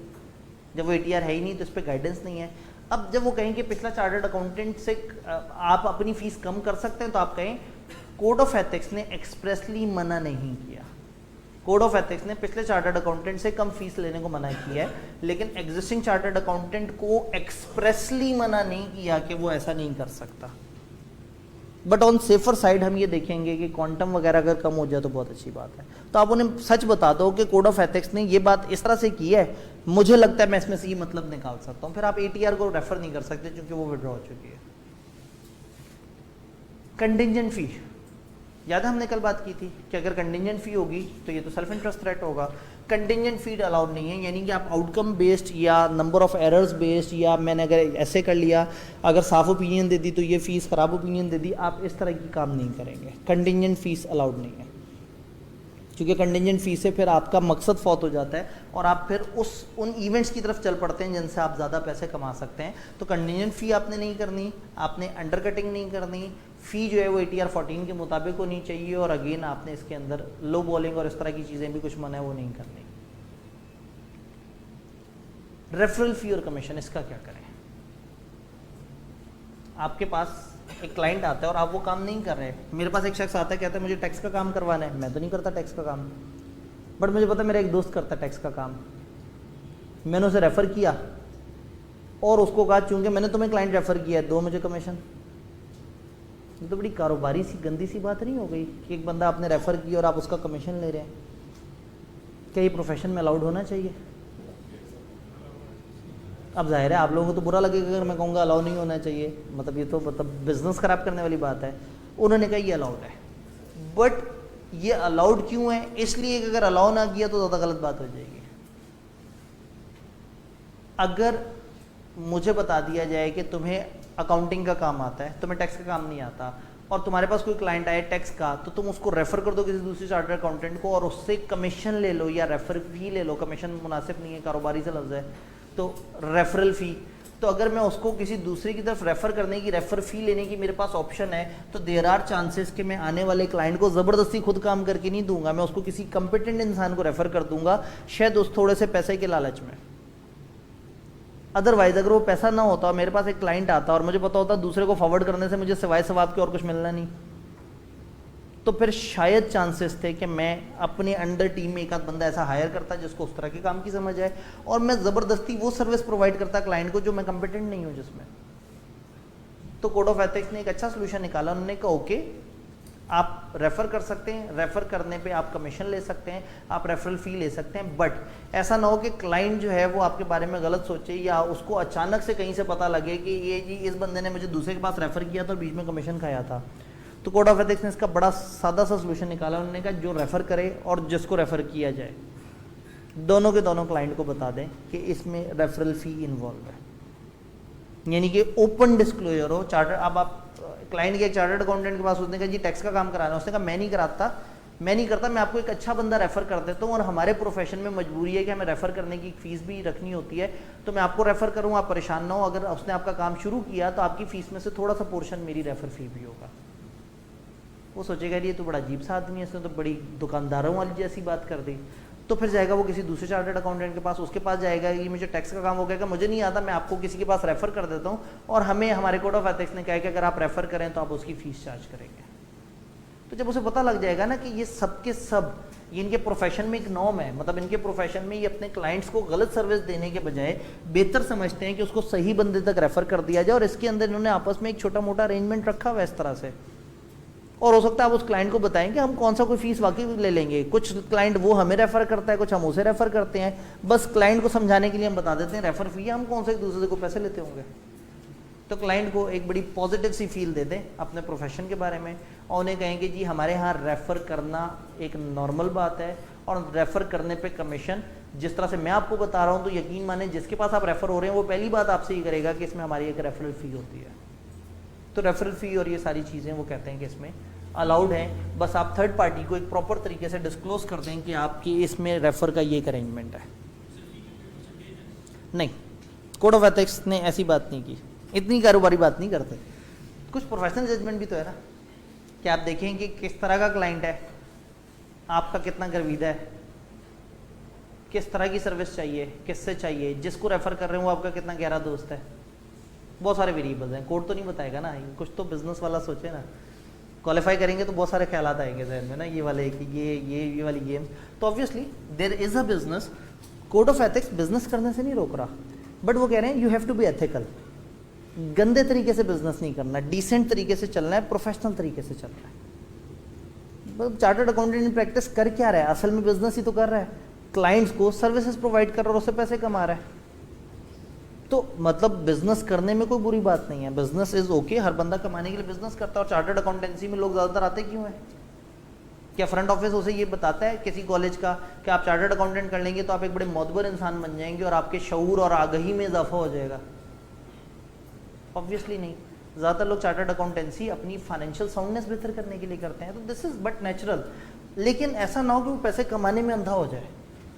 जब वो ATR है ही नहीं तो इस पर गाइडेंस नहीं है। अब जब वो कहें कि पिछला चार्टर्ड अकाउंटेंट से आप अपनी फ़ीस कम कर सकते हैं, तो आप कहें कोड ऑफ एथिक्स ने एक्सप्रेसली मना नहीं किया। कोड ऑफ एथिक्स ने पिछले चार्टर्ड अकाउंटेंट से कम फीस लेने को मना किया है, लेकिन एग्जिस्टिंग चार्टर्ड अकाउंटेंट को एक्सप्रेसली मना नहीं किया कि वो ऐसा नहीं कर सकता। बट ऑन सेफर साइड हम ये देखेंगे कि क्वांटम वगैरह अगर कम हो जाए तो बहुत अच्छी बात है। तो आप उन्हें सच बता दो कि कोड ऑफ एथिक्स ने ये बात इस तरह से की है, मुझे लगता है मैं इसमें से ये मतलब निकाल सकता हूँ। फिर आप ATR को रेफर नहीं कर सकते क्योंकि वो विड्रॉ हो चुकी है। कंटिंजेंट फी, याद है हमने कल बात की थी कि अगर कंटिंजेंट फी होगी तो ये तो सेल्फ इंटरेस्ट थ्रेट होगा। कंटिंजेंट फी अलाउड नहीं है, यानी कि आप आउटकम बेस्ड या नंबर ऑफ एरर्स बेस्ड, या मैंने अगर ऐसे कर लिया, अगर साफ ओपिनियन दे दी तो ये फीस, ख़राब ओपिनियन दे दी, आप इस तरह की काम नहीं करेंगे। कंटिंजेंट फीस अलाउड नहीं है, क्योंकि कंटिंजेंट फी से फिर आपका मकसद फौत हो जाता है और आप फिर उन इवेंट्स की तरफ चल पड़ते हैं जिनसे आप ज़्यादा पैसे कमा सकते हैं। तो कंटिंजेंट फ़ी आपने नहीं करनी, आपने अंडर कटिंग नहीं करनी, फ़ी जो है वो ATR 14 के मुताबिक होनी चाहिए, और अगेन आपने इसके अंदर लो बॉलिंग और इस तरह की चीज़ें भी कुछ मना है वो नहीं करनी। रेफरल फ़ी और कमीशन, इसका क्या करें? आपके पास एक क्लाइंट आता है और आप वो काम नहीं कर रहे। मेरे पास एक शख्स आता है, कहता है मुझे टैक्स का काम करवाना है, मैं तो नहीं करता टैक्स का काम, बट मुझे पता है मेरा एक दोस्त करता है टैक्स का काम। मैंने उसे रेफ़र किया और उसको कहा चूंकि मैंने तुम्हें क्लाइंट रेफ़र किया है, दो मुझे कमीशन। ये तो बड़ी कारोबारी सी गंदी सी बात नहीं हो गई कि एक बंदा आपने रेफ़र किया और आप उसका कमीशन ले रहे हैं? क्या ये प्रोफेशन में अलाउड होना चाहिए? अब जाहिर है आप लोगों को तो बुरा लगेगा अगर मैं कहूँगा अलाउ नहीं होना चाहिए, मतलब ये तो मतलब बिजनेस खराब करने वाली बात है। उन्होंने कहा ये अलाउड है, बट ये अलाउड क्यों है? इसलिए कि अगर अलाउ ना किया तो ज़्यादा गलत बात हो जाएगी। अगर मुझे बता दिया जाए कि तुम्हें अकाउंटिंग का काम आता है, तुम्हें टैक्स का काम नहीं आता, और तुम्हारे पास कोई क्लाइंट आए टैक्स का, तो तुम उसको रेफ़र कर दो किसी दूसरे चार्टर्ड अकाउंटेंट को और उससे कमीशन ले लो या रेफर फी ले लो। कमीशन मुनासिब नहीं है, कारोबारी से लफ्ज़ है, तो रेफरल फ़ी। तो अगर मैं उसको किसी दूसरे की तरफ रेफ़र करने की, रेफ़र फ़ी लेने की मेरे पास ऑप्शन है, तो देयर आर चांसेस कि मैं आने वाले क्लाइंट को ज़बरदस्ती खुद काम करके नहीं दूंगा, मैं उसको किसी कंपिटेंट इंसान को रेफ़र कर दूंगा, शायद उस थोड़े से पैसे के लालच में। अदरवाइज अगर वो पैसा ना होता और मेरे पास एक क्लाइंट आता और मुझे पता होता दूसरे को फॉरवर्ड करने से मुझे सिवाय सवाब के और कुछ मिलना नहीं, तो फिर शायद चांसेस थे कि मैं अपने अंडर टीम में एक आध बंदा ऐसा हायर करता जिसको उस तरह के काम की समझ आए, और मैं ज़बरदस्ती वो सर्विस प्रोवाइड करता क्लाइंट को जो मैं कंपिटेंट नहीं हूँ जिसमें। तो कोड ऑफ एथिक्स ने एक अच्छा सोल्यूशन निकाला। उन्होंने कहा ओके, आप रेफर कर सकते हैं, रेफर करने पे आप कमीशन ले सकते हैं, आप रेफरल फी ले सकते हैं, बट ऐसा ना हो कि क्लाइंट जो है वो आपके बारे में गलत सोचे या उसको अचानक से कहीं से पता लगे कि ये जी इस बंदे ने मुझे दूसरे के पास रेफर किया तो बीच में कमीशन खाया था। तो कोड ऑफ एथिक्स ने इसका बड़ा सादा सा सोल्यूशन निकाला। उन्होंने कहा जो रेफर करे और जिसको रेफर किया जाए दोनों के दोनों क्लाइंट को बता दें कि इसमें रेफरल फी इन्वॉल्व है, यानी कि ओपन डिस्क्लोजर हो। चार्टर, अब आप क्लाइंट के एक चार्टर्ड अकाउंटेंट के पास उसने कहा जी टैक्स का काम कराना है, उसने कहा मैं नहीं करता, मैं आपको एक अच्छा बंदा रेफर कर देता हूँ, और हमारे प्रोफेशन में मजबूरी है कि हमें रेफर करने की फीस भी रखनी होती है, तो मैं आपको रेफर करूँ, आप परेशान ना हो। अगर उसने आपका काम शुरू किया तो आपकी फीस में से थोड़ा सा पोर्शन मेरी रेफर फी भी होगा। वो सोचेगा ये तो बड़ा अजीब सा आदमी है, इसने तो बड़ी दुकानदारों वाली जैसी बात कर दी। तो फिर जाएगा वो किसी दूसरे चार्टर्ड अकाउंटेंट के पास, उसके पास जाएगा, ये मुझे टैक्स का काम हो गया, मुझे नहीं आता, मैं आपको किसी के पास रेफर कर देता हूँ, और हमें हमारे कोड ऑफ एथिक्स ने कहा कि अगर आप रेफर करें तो आप उसकी फीस चार्ज करेंगे। तो जब उसे पता लग जाएगा ना कि ये सब के सब ये इनके प्रोफेशन में एक नॉर्म है, मतलब इनके प्रोफेशन में ये अपने क्लाइंट्स को गलत सर्विस देने के बजाय बेहतर समझते हैं कि उसको सही बंदे तक रेफर कर दिया जाए, और इसके अंदर इन्होंने आपस में एक छोटा मोटा अरेंजमेंट रखा हुआ है इस तरह से। और हो सकता है आप उस क्लाइंट को बताएं कि हम कौन सा कोई फीस वाकई ले लेंगे। कुछ क्लाइंट वो हमें रेफर करता है, कुछ हम उसे रेफर करते हैं, बस क्लाइंट को समझाने के लिए हम बता देते हैं रेफर फी, हम कौन से एक दूसरे को पैसे लेते होंगे। तो क्लाइंट को एक बड़ी पॉजिटिव सी फील दे दें अपने प्रोफेशन के बारे में, और उन्हें कहें कि जी हमारे यहाँ रेफर करना एक नॉर्मल बात है, और रेफर करने पे कमीशन जिस तरह से मैं आपको बता रहा हूँ, तो यकीन माने जिसके पास आप रेफर हो रहे हैं वो पहली बात आपसे ये करेगा कि इसमें हमारी एक रेफरल फी होती है। तो रेफरल फी और ये सारी चीज़ें वो कहते हैं कि इसमें अलाउड है, बस आप थर्ड पार्टी को एक प्रॉपर तरीके से डिस्क्लोज कर दें कि आपकी इसमें रेफर का ये एक अरेंजमेंट है। नहीं, कोड ऑफ एथिक्स ने ऐसी बात नहीं की, इतनी कारोबारी बात नहीं करते। कुछ प्रोफेशनल जजमेंट भी तो है ना, कि आप देखें कि किस तरह का क्लाइंट है, आपका कितना गर्विदा है, किस तरह की सर्विस चाहिए, किससे चाहिए, जिसको रेफर कर रहे हो वो आपका कितना गहरा दोस्त है। बहुत सारे वेरिएबल्स हैं, कोड तो नहीं बताएगा ना, कुछ तो बिजनेस वाला सोचे ना। क्वालिफाई करेंगे तो बहुत सारे ख्याल आएंगे जहन में ना, ये वाले कि ये वाली गेम। तो obviously there is a business, code of ethics business करने से नहीं रोक रहा, बट वो कह रहे हैं you have to be ethical. गंदे तरीके से बिजनेस नहीं करना, डिसेंट तरीके से चलना है, प्रोफेशनल तरीके से चलना है। चार्टर्ड अकाउंटेंट इन प्रैक्टिस कर क्या रहा है, असल में बिजनेस ही तो कर रहा है, क्लाइंट्स को सर्विसेज प्रोवाइड कर रहा है और उससे पैसे कमा रहा है। तो मतलब बिजनेस करने में कोई बुरी बात नहीं है, बिजनेस इज ओके, हर बंदा कमाने के लिए बिजनेस करता है। और चार्टर्ड अकाउंटेंसी में लोग ज़्यादातर आते क्यों हैं? क्या फ्रंट ऑफिस उसे ये बताता है किसी कॉलेज का कि आप चार्टर्ड अकाउंटेंट कर लेंगे तो आप एक बड़े मोतबर इंसान बन जाएंगे और आपके शऊर और आगही में इजाफा हो जाएगा? ऑब्वियसली नहीं। ज़्यादातर लोग चार्टर्ड अकाउंटेंसी अपनी फाइनेंशियल साउंडनेस बेहतर करने के लिए करते हैं, तो दिस इज बट नेचुरल। लेकिन ऐसा ना हो कि वो पैसे कमाने में अंधा हो जाए।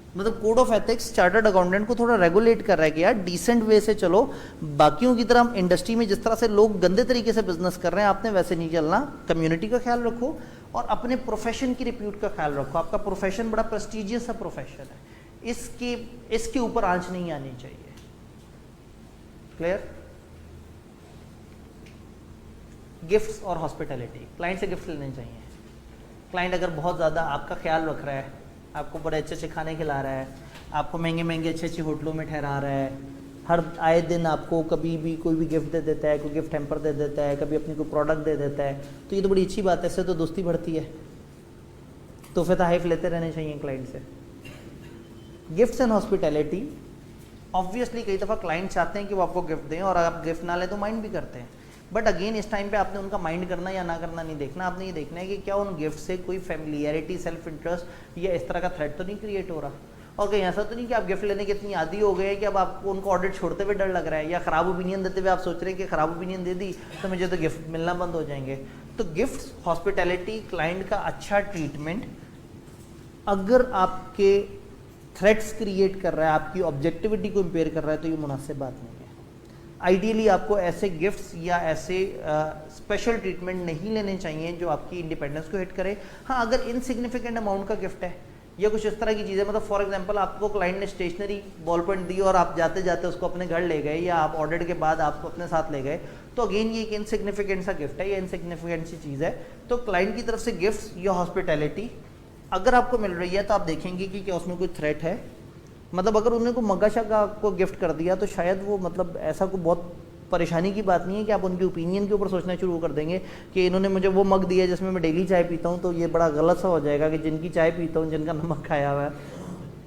मतलब code of ethics chartered accountant को थोड़ा रेगुलेट कर रहा है कि यार डिसेंट वे से चलो, बाकियों की तरह इंडस्ट्री में जिस तरह से लोग गंदे तरीके से बिजनेस कर रहे हैं आपने वैसे नहीं चलना, कम्युनिटी का ख्याल रखो और अपने प्रोफेशन की रिप्यूट का ख्याल रखो। आपका प्रोफेशन बड़ा प्रेस्टिजियस सा प्रोफेशन है, इसके ऊपर आंच नहीं आनी चाहिए। क्लियर? गिफ्ट्स और हॉस्पिटैलिटी, क्लाइंट से गिफ्ट लेने चाहिए। क्लाइंट अगर बहुत ज़्यादा आपका ख्याल रख रहा है, आपको बड़े अच्छे अच्छे खाने खिला रहा है, आपको महंगे महंगे अच्छे अच्छे होटलों में ठहरा रहा है, हर आए दिन आपको कभी भी कोई भी गिफ्ट दे देता है, कोई गिफ्ट हैम्पर दे देता है, कभी अपनी कोई प्रोडक्ट दे देता है, तो ये तो बड़ी अच्छी बात है, इससे तो दोस्ती बढ़ती है। तोहफे तहफ़ लेते रहने चाहिए क्लाइंट से। गिफ्ट्स एंड हॉस्पिटैलिटी, ऑब्वियसली कई दफ़ा क्लाइंट चाहते हैं कि वो आपको गिफ्ट दें और आप गिफ्ट ना लें तो माइंड भी करते हैं, बट अगेन इस टाइम पे आपने उनका माइंड करना या ना करना नहीं देखना, आपने ये देखना है कि क्या उन गिफ्ट से कोई फैमिलियरिटी, सेल्फ इंटरेस्ट या इस तरह का थ्रेट तो नहीं क्रिएट हो रहा, और कहीं ऐसा तो नहीं कि आप गिफ्ट लेने के इतनी आदी हो गए कि अब आपको उनको ऑडिट छोड़ते हुए डर लग रहा है, या ख़राब ओपिनियन देते हुए आप सोच रहे हैं कि ख़राब ओपिनियन दे दी तो मुझे तो गिफ्ट मिलना बंद हो जाएंगे। तो गिफ्ट, हॉस्पिटैलिटी, क्लाइंट का अच्छा ट्रीटमेंट अगर आपके थ्रेट्स क्रिएट कर रहा है, आपकी ऑब्जेक्टिविटी को इम्पेयर कर रहा है, तो ये मुनासिब बात नहीं है। आइडियली आपको ऐसे गिफ्ट्स या ऐसे स्पेशल ट्रीटमेंट नहीं लेने चाहिए जो आपकी इंडिपेंडेंस को हिट करे। हाँ, अगर इनसिग्निफिकेंट अमाउंट का गिफ्ट है या कुछ इस तरह की चीज़ें, मतलब फॉर एग्जांपल आपको क्लाइंट ने स्टेशनरी बॉल पॉइंट दी और आप जाते जाते उसको अपने घर ले गए, या आप ऑर्डर के बाद आपको अपने साथ ले गए, तो अगेन ये एक इनसिग्निफिकेंट सा गिफ्ट है, ये इनसिग्निफिकेंट सी चीज़ है। तो क्लाइंट की तरफ से गिफ्ट या हॉस्पिटैलिटी अगर आपको मिल रही है तो आप देखेंगे कि क्या उसमें कोई थ्रेट है। मतलब अगर उन्होंने कोई मग्गा शग्गा आपको गिफ्ट कर दिया तो शायद वो, मतलब ऐसा कोई बहुत परेशानी की बात नहीं है कि आप उनके ओपिनियन के ऊपर सोचना शुरू कर देंगे कि इन्होंने मुझे वो मग दिया जिसमें मैं डेली चाय पीता हूँ, तो ये बड़ा गलत सा हो जाएगा कि जिनकी चाय पीता हूँ जिनका नमक खाया हुआ है।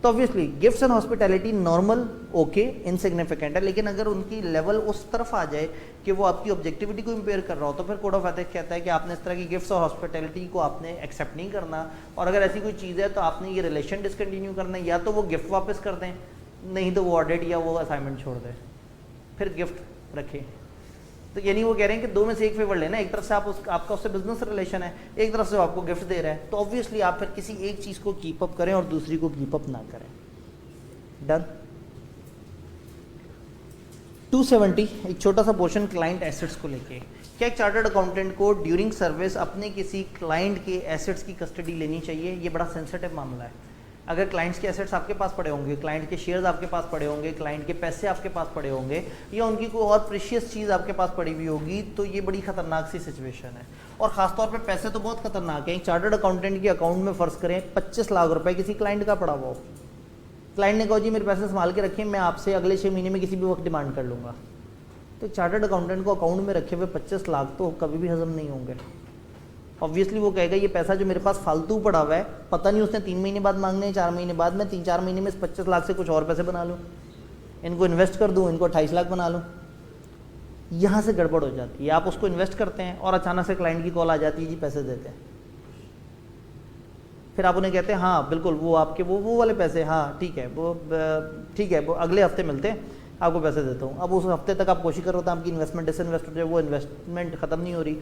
तो obviously gifts and hospitality normal, okay, insignificant है, लेकिन अगर उनकी लेवल उस तरफ आ जाए कि वो आपकी ऑब्जेक्टिविटी को इम्पेयर कर रहा हो, तो फिर कोड ऑफ एथिक्स कहता है कि आपने इस तरह की गिफ्ट्स और हॉस्पिटैलिटी को आपने एक्सेप्ट नहीं करना, और अगर ऐसी कोई चीज़ है तो आपने ये रिलेशन डिसकंटिन्यू करना है, या तो वो गिफ्ट वापस कर दें, नहीं तो वो ऑडिट या वो असाइनमेंट छोड़ दें, फिर गिफ्ट रखें। तो यानी वो कह रहे हैं कि दो में से एक फेवर लेना, एक तरफ से आपका उससे बिजनेस रिलेशन है, एक तरफ से वो आपको गिफ्ट दे रहा है, तो ऑब्वियसली आप फिर किसी एक चीज़ को कीप अप करें और दूसरी को कीप अप ना करें। डन। 270 एक छोटा सा पोर्शन क्लाइंट एसेट्स को लेके। क्या एक चार्टर्ड अकाउंटेंट को ड्यूरिंग सर्विस अपने किसी क्लाइंट के एसेट्स की कस्टडी लेनी चाहिए? ये बड़ा सेंसिटिव मामला है। अगर क्लाइंट्स के एसेट्स आपके पास पड़े होंगे, क्लाइंट के शेयर्स आपके पास पड़े होंगे, क्लाइंट के पैसे आपके पास पड़े होंगे, या उनकी कोई और प्रीशियस चीज़ आपके पास पड़ी हुई होगी, तो ये बड़ी खतरनाक सी सिचुएशन है। और खासतौर पे पैसे तो बहुत खतरनाक है। एक चार्टर्ड अकाउंटेंट के अकाउंट में फर्ज करें 25 लाख रुपए किसी क्लाइंट का पड़ा हुआ हो, क्लाइंट ने कहा जी मेरे पैसे संभाल के रखिए, मैं आपसे अगले 6 महीने में किसी भी वक्त डिमांड कर लूँगा, तो चार्टर्ड अकाउंटेंट को अकाउंट में रखे हुए 25 लाख तो कभी भी हजम नहीं होंगे। ऑब्वियसली वो कहेगा ये पैसा जो मेरे पास फालतू पड़ा हुआ है, पता नहीं उसने 3 महीने बाद मांगने हैं, 4 महीने बाद, मैं 3-4 महीने में इस 25 लाख से कुछ और पैसे बना लूँ, इनको इन्वेस्ट कर दूँ, इनको 28 लाख बना लूँ। यहाँ से गड़बड़ हो जाती है। आप उसको इन्वेस्ट करते हैं और अचानक से क्लाइंट की कॉल आ जाती है जी पैसे देते हैं, फिर आप उन्हें कहते हैं हाँ बिल्कुल वो आपके वो वाले पैसे, हाँ ठीक है वो अगले हफ्ते मिलते हैं, आपको पैसे देता हूँ। अब उस हफ्ते तक आप कोशिश कर रहे हो आपकी इन्वेस्टमेंट डिसइन्वेस्ट हो जाए, वो इन्वेस्टमेंट खत्म नहीं हो रही,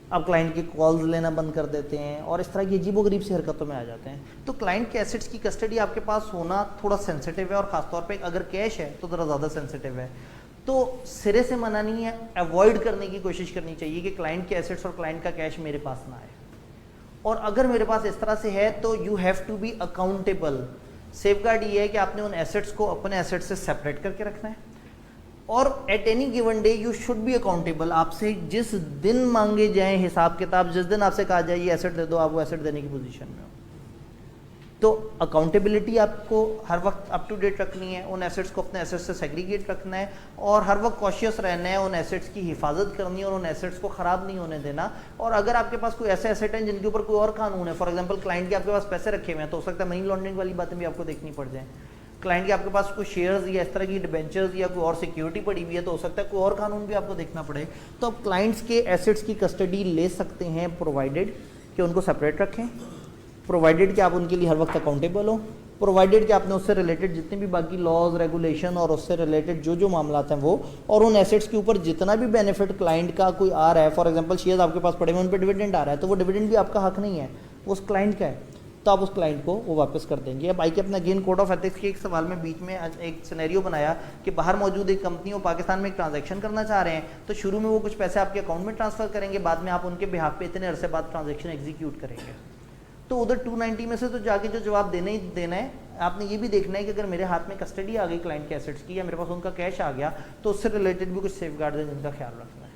आप क्लाइंट की कॉल्स लेना बंद कर देते हैं और इस तरह की अजीबोगरीब सी हरकतों में आ जाते हैं। तो क्लाइंट के एसेट्स की कस्टडी आपके पास होना थोड़ा सेंसिटिव है, और ख़ासतौर पे अगर कैश है तो ज़रा ज़्यादा सेंसिटिव है। तो सिरे से मना नहीं है, अवॉइड करने की कोशिश करनी चाहिए कि क्लाइंट के एसेट्स और क्लाइंट का कैश मेरे पास ना आए, और अगर मेरे पास इस तरह से है तो you have to be accountable. Safeguard ये है कि आपने उन एसेट्स को अपने एसेट्स से सेपरेट करके रखना है, और at any given day you should be accountable. आपसे जिस दिन मांगे जाए हिसाब किताब, जिस दिन आपसे कहा जाए ये एसेट दे दो, आप वो एसेट देने की पोजीशन में हो। तो अकाउंटेबिलिटी आपको हर वक्त अप टू डेट रखनी है, उन एसेट्स को अपने एसेट्स से सेग्रीगेट रखना है, और हर वक्त कॉशियस रहना है, उन एसेट्स की हिफाजत करनी है और उन एसेट्स को ख़राब नहीं होने देना। और अगर आपके पास कोई ऐसे एसेट हैं जिनके ऊपर कोई और कानून है, फॉर एग्जांपल क्लाइंट के आपके पास पैसे रखे हुए हैं, तो हो सकता है मनी लॉन्ड्रिंग वाली बातें भी आपको देखनी पड़ जाए। क्लाइंट के आपके पास कोई शेयर्स या इस तरह की डिबेंचर्स या कोई और सिक्योरिटी पड़ी हुई है, तो हो सकता है कोई और कानून भी आपको देखना पड़े। तो आप क्लाइंट्स के एसेट्स की कस्टडी ले सकते हैं, प्रोवाइडेड कि उनको सेपरेट रखें, प्रोवाइडेड कि आप उनके लिए हर वक्त अकाउंटेबल हो, प्रोवाइडेड कि आपने उससे रिलेटेड जितने भी बाकी लॉज रेगुलेशन और उससे रिलेटेड जो मामलात हैं वो, और उन एसेट्स के ऊपर जितना भी बेनिफिट क्लाइंट का कोई आ रहा है, फॉर एग्जांपल शेयर्स आपके पास पड़े हुए उन पर डिविडेंड आ रहा है, तो वो डिविडेंड भी आपका हक नहीं है, वो उस क्लाइंट का है, तो आप उस क्लाइंट को वो वापस कर देंगे। अब आई के अपना अगेन कोड ऑफ एथिक्स के एक सवाल में बीच में एक सिनेरियो बनाया कि बाहर मौजूद एक कंपनी वो पाकिस्तान में एक ट्रांजैक्शन करना चाह रहे हैं, तो शुरू में वो कुछ पैसे आपके अकाउंट में ट्रांसफर करेंगे, बाद में आप उनके बिहाफ पे इतने अरसे बाद ट्रांजैक्शन एग्जीक्यूट करेंगे। तो उधर 290 में से तो जाके जो जवाब देना ही देना है, आपने ये भी देखना है कि अगर मेरे हाथ में कस्टडी आ गई क्लाइंट के एसेट्स की, या मेरे पास उनका कैश आ गया, तो उससे रिलेटेड भी कुछ सेफगार्ड है जिनका ख्याल रखना है।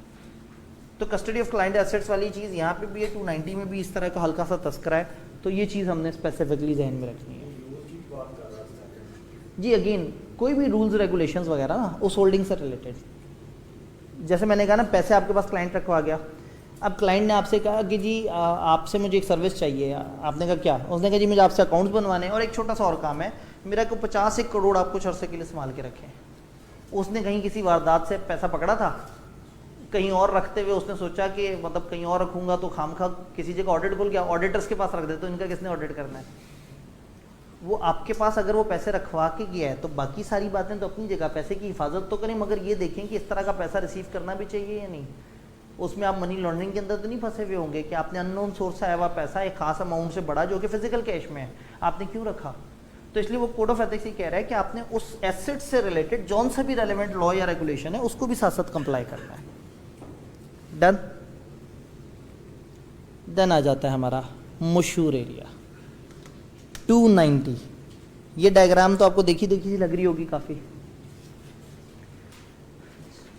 तो कस्टडी ऑफ क्लाइंट एसेट्स वाली चीज़ यहाँ पे भी है, 290 में भी इस तरह का हल्का सा तस्करा है, तो ये चीज़ हमने स्पेसिफिकली जहन में रखनी है। जी अगेन कोई भी रूल्स रेगुलेशंस वगैरह ना उस होल्डिंग से रिलेटेड, जैसे मैंने कहा ना पैसे आपके पास क्लाइंट रखवा गया, अब क्लाइंट ने आपसे कहा कि जी आपसे मुझे एक सर्विस चाहिए, आपने कहा क्या, उसने कहा जी मुझे आपसे अकाउंट्स बनवाने हैं और एक छोटा सा और काम है, मेरा को 50-1 करोड़ आप कुछ अरसे के लिए संभाल के रखें। उसने कहीं किसी वारदात से पैसा पकड़ा था, कहीं और रखते हुए उसने सोचा कि मतलब कहीं और रखूंगा तो खामखा किसी जगह ऑडिट खुल गया, ऑडिटर्स के पास रख दे, तो इनका किसने ऑडिट करना है। वो आपके पास अगर वो पैसे रखवा के गया है तो बाकी सारी बातें तो अपनी जगह, पैसे की हिफाजत तो करें, मगर ये देखें कि इस तरह का पैसा रिसीव करना भी चाहिए या नहीं। उसमें आप मनी लॉन्ड्रिंग के अंदर तो नहीं फंसे हुए होंगे कि आपने अननोन सोर्स से आया हुआ पैसा एक खास अमाउंट से बड़ा जो कि फिजिकल कैश में है, आपने क्यों रखा। तो इसलिए वो कोड ऑफ एथिक्स ही कह रहा है कि आपने उस एसेट से रिलेटेड जौन सा भी रेलेवेंट लॉ या रेगुलेशन है उसको भी साथ साथ कंप्लाई करना है। डन। देन आ जाता है हमारा मशहूर एरिया, 290, ये डायग्राम तो आपको देखी सी लग रही होगी काफ़ी।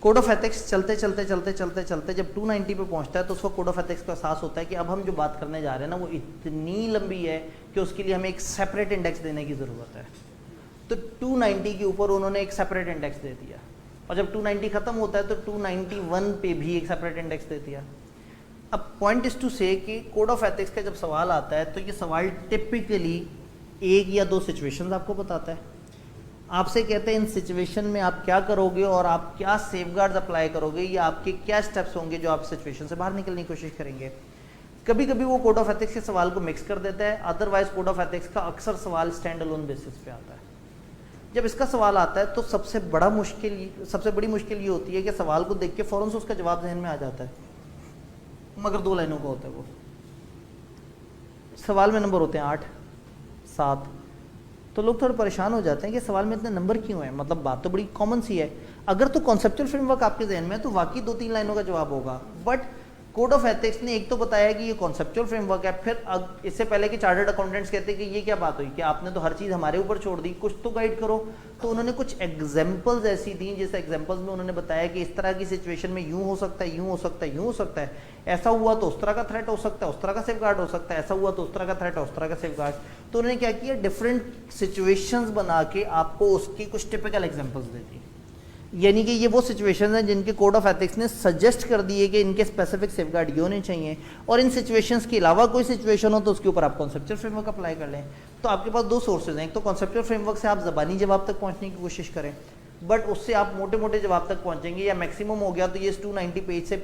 कोड ऑफ एथिक्स चलते चलते जब 290 पे पहुंचता है तो उसको कोड ऑफ एथिक्स का एहसास होता है कि अब हम जो बात करने जा रहे हैं ना वो इतनी लंबी है कि उसके लिए हमें एक सेपरेट इंडेक्स देने की ज़रूरत है। तो 290 के ऊपर उन्होंने एक सेपरेट इंडेक्स दे दिया, और जब 290 खत्म होता है तो 291 पे भी एक सेपरेट इंडेक्स दे दिया। अब पॉइंट इज टू से कि कोड ऑफ एथिक्स का जब सवाल आता है तो ये सवाल टिपिकली एक या दो सिचुएशंस आपको बताता है। आपसे कहते हैं इन सिचुएशन में आप क्या करोगे और आप क्या सेफगार्ड्स अप्लाई करोगे, या आपके क्या स्टेप्स होंगे जो आप सिचुएशन से बाहर निकलने की कोशिश करेंगे। कभी कभी वो कोड ऑफ एथिक्स के सवाल को मिक्स कर देता है, अदरवाइज कोड ऑफ एथिक्स का अक्सर सवाल स्टैंड अलोन बेसिस पे आता है। जब इसका सवाल आता है तो सबसे बड़ी मुश्किल ये होती है कि सवाल को देख के फौरन से उसका जवाब जहन में आ जाता है, मगर 2 लाइनों का होता है। वो सवाल में नंबर होते हैं 8, 7, तो लोग थोड़े परेशान हो जाते हैं कि सवाल में इतने नंबर क्यों हैं। मतलब बात तो बड़ी कॉमन सी है, अगर तो कॉन्सेप्चुअल फ्रेमवर्क आपके जहन में है तो वाकई 2-3 लाइनों का जवाब होगा। बट कोड ऑफ एथिक्स ने एक तो बताया कि ये कॉन्सेप्चुअल फ्रेमवर्क है, फिर इससे पहले कि चार्टर्ड अकाउंटेंट्स कहते हैं कि ये क्या बात हुई कि आपने तो हर चीज़ हमारे ऊपर छोड़ दी, कुछ तो गाइड करो। तो उन्होंने कुछ एग्जाम्पल्स ऐसी दी, जैसे एग्जाम्पल्स में उन्होंने बताया कि इस तरह की सिचुएशन में यूँ हो सकता है, यूँ हो सकता है, यूँ हो सकता है, ऐसा हुआ तो उस तरह का थ्रेट हो सकता है, उस तरह का सेफगार्ड हो सकता है, ऐसा हुआ तो उस तरह का थ्रेट है, उस तरह का सेफगार्ड। तो उन्होंने क्या किया, डिफरेंट सिचुएशंस बना के आपको उसकी कुछ टिपिकल एग्जाम्पल्स दे दी। यानी कि ये वो सिचुएशंस हैं जिनके कोड ऑफ एथिक्स ने सजेस्ट कर दिए कि इनके स्पेसिफिक सेफगार्ड ये होने चाहिए, और इन सिचुएशंस के अलावा कोई सिचुएशन हो तो उसके ऊपर आप कॉन्सेप्चुअल फ्रेमवर्क अप्लाई कर लें। तो आपके पास 2 सोर्सेज हैं, एक तो कॉन्सेप्चुअल फ्रेमवर्क से आप ज़बानी जवाब तक पहुंचने की कोशिश करें, बट उससे आप मोटे मोटे जवाब तक पहुंचेंगे, या मैक्सिमम हो गया तो ये 290 पेज से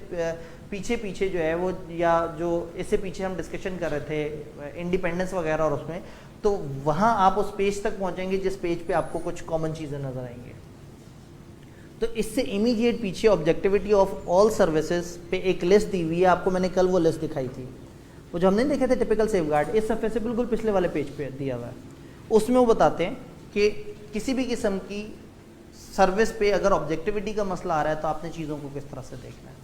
पीछे जो है वो, या जो इससे पीछे हम डिस्कशन कर रहे थे इंडिपेंडेंस वगैरह, और उसमें तो वहाँ आप उस पेज तक पहुँचेंगे जिस पेज पे आपको कुछ कॉमन चीज़ें नजर आएंगी। तो इससे इमीडिएट पीछे ऑब्जेक्टिविटी ऑफ ऑल सर्विसेज पे एक लिस्ट दी हुई है, आपको मैंने कल वो लिस्ट दिखाई थी, वो जो हमने देखे थे टिपिकल सेफगार्ड, इस सफ़े से बिल्कुल पिछले वाले पेज पे दिया हुआ है। उसमें वो बताते हैं कि किसी भी किस्म की सर्विस पे अगर ऑब्जेक्टिविटी का मसला आ रहा है तो आपने चीज़ों को किस तरह से देखना है।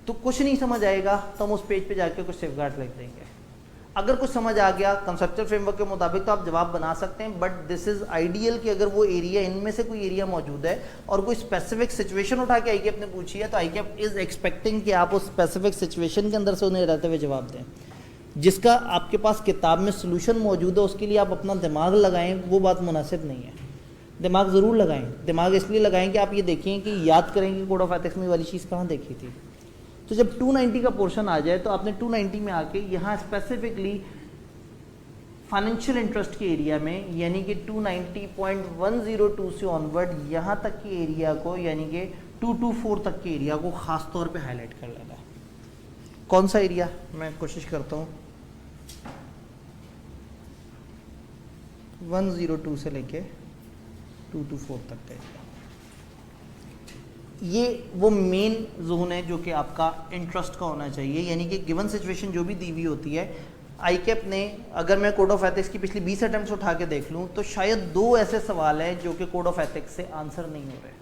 तो कुछ नहीं समझ आएगा तो हम उस पेज पे जाके कुछ सेफगार्ड लिख देंगे। अगर कुछ समझ आ गया कंसेप्चुअल फ्रेमवर्क के मुताबिक तो आप जवाब बना सकते हैं, बट दिस इज आइडियल कि अगर वो एरिया, इनमें से कोई एरिया मौजूद है और कोई स्पेसिफिक सिचुएशन उठा के आईकेएफ ने पूछी है, तो आईकेएफ इज एक्सपेक्टिंग कि आप उस स्पेसिफिक सिचुएशन के अंदर से उन्हें रहते हुए जवाब दें। जिसका आपके पास किताब में सोल्यूशन मौजूद है उसके लिए आप अपना दिमाग लगाएं, वो बात मुनासिब नहीं है। दिमाग ज़रूर लगाएं, दिमाग इसलिए लगाएं कि आप ये देखें कि याद करें कि कोड ऑफ एथिक्स में वाली चीज़ कहाँ देखी थी। तो जब 290 का पोर्शन आ जाए तो आपने 290 में आके यहाँ स्पेसिफिकली फाइनेंशियल इंटरेस्ट के एरिया में, यानी कि 290.102 से ऑनवर्ड यहाँ तक के एरिया को, यानी कि 224 तक के एरिया को ख़ास तौर पे हाईलाइट कर लेना है। कौन सा एरिया, मैं कोशिश करता हूँ 102 से लेके 224 तक का एरिया, ये वो मेन जोन है जो कि आपका इंटरेस्ट का होना चाहिए। यानी कि गिवन सिचुएशन जो भी दी हुई होती है, आईकेएफ ने, अगर मैं कोड ऑफ एथिक्स की पिछली 20 अटेम्प्ट्स उठा के देख लूँ तो शायद 2 ऐसे सवाल हैं जो कि कोड ऑफ एथिक्स से आंसर नहीं हो रहे,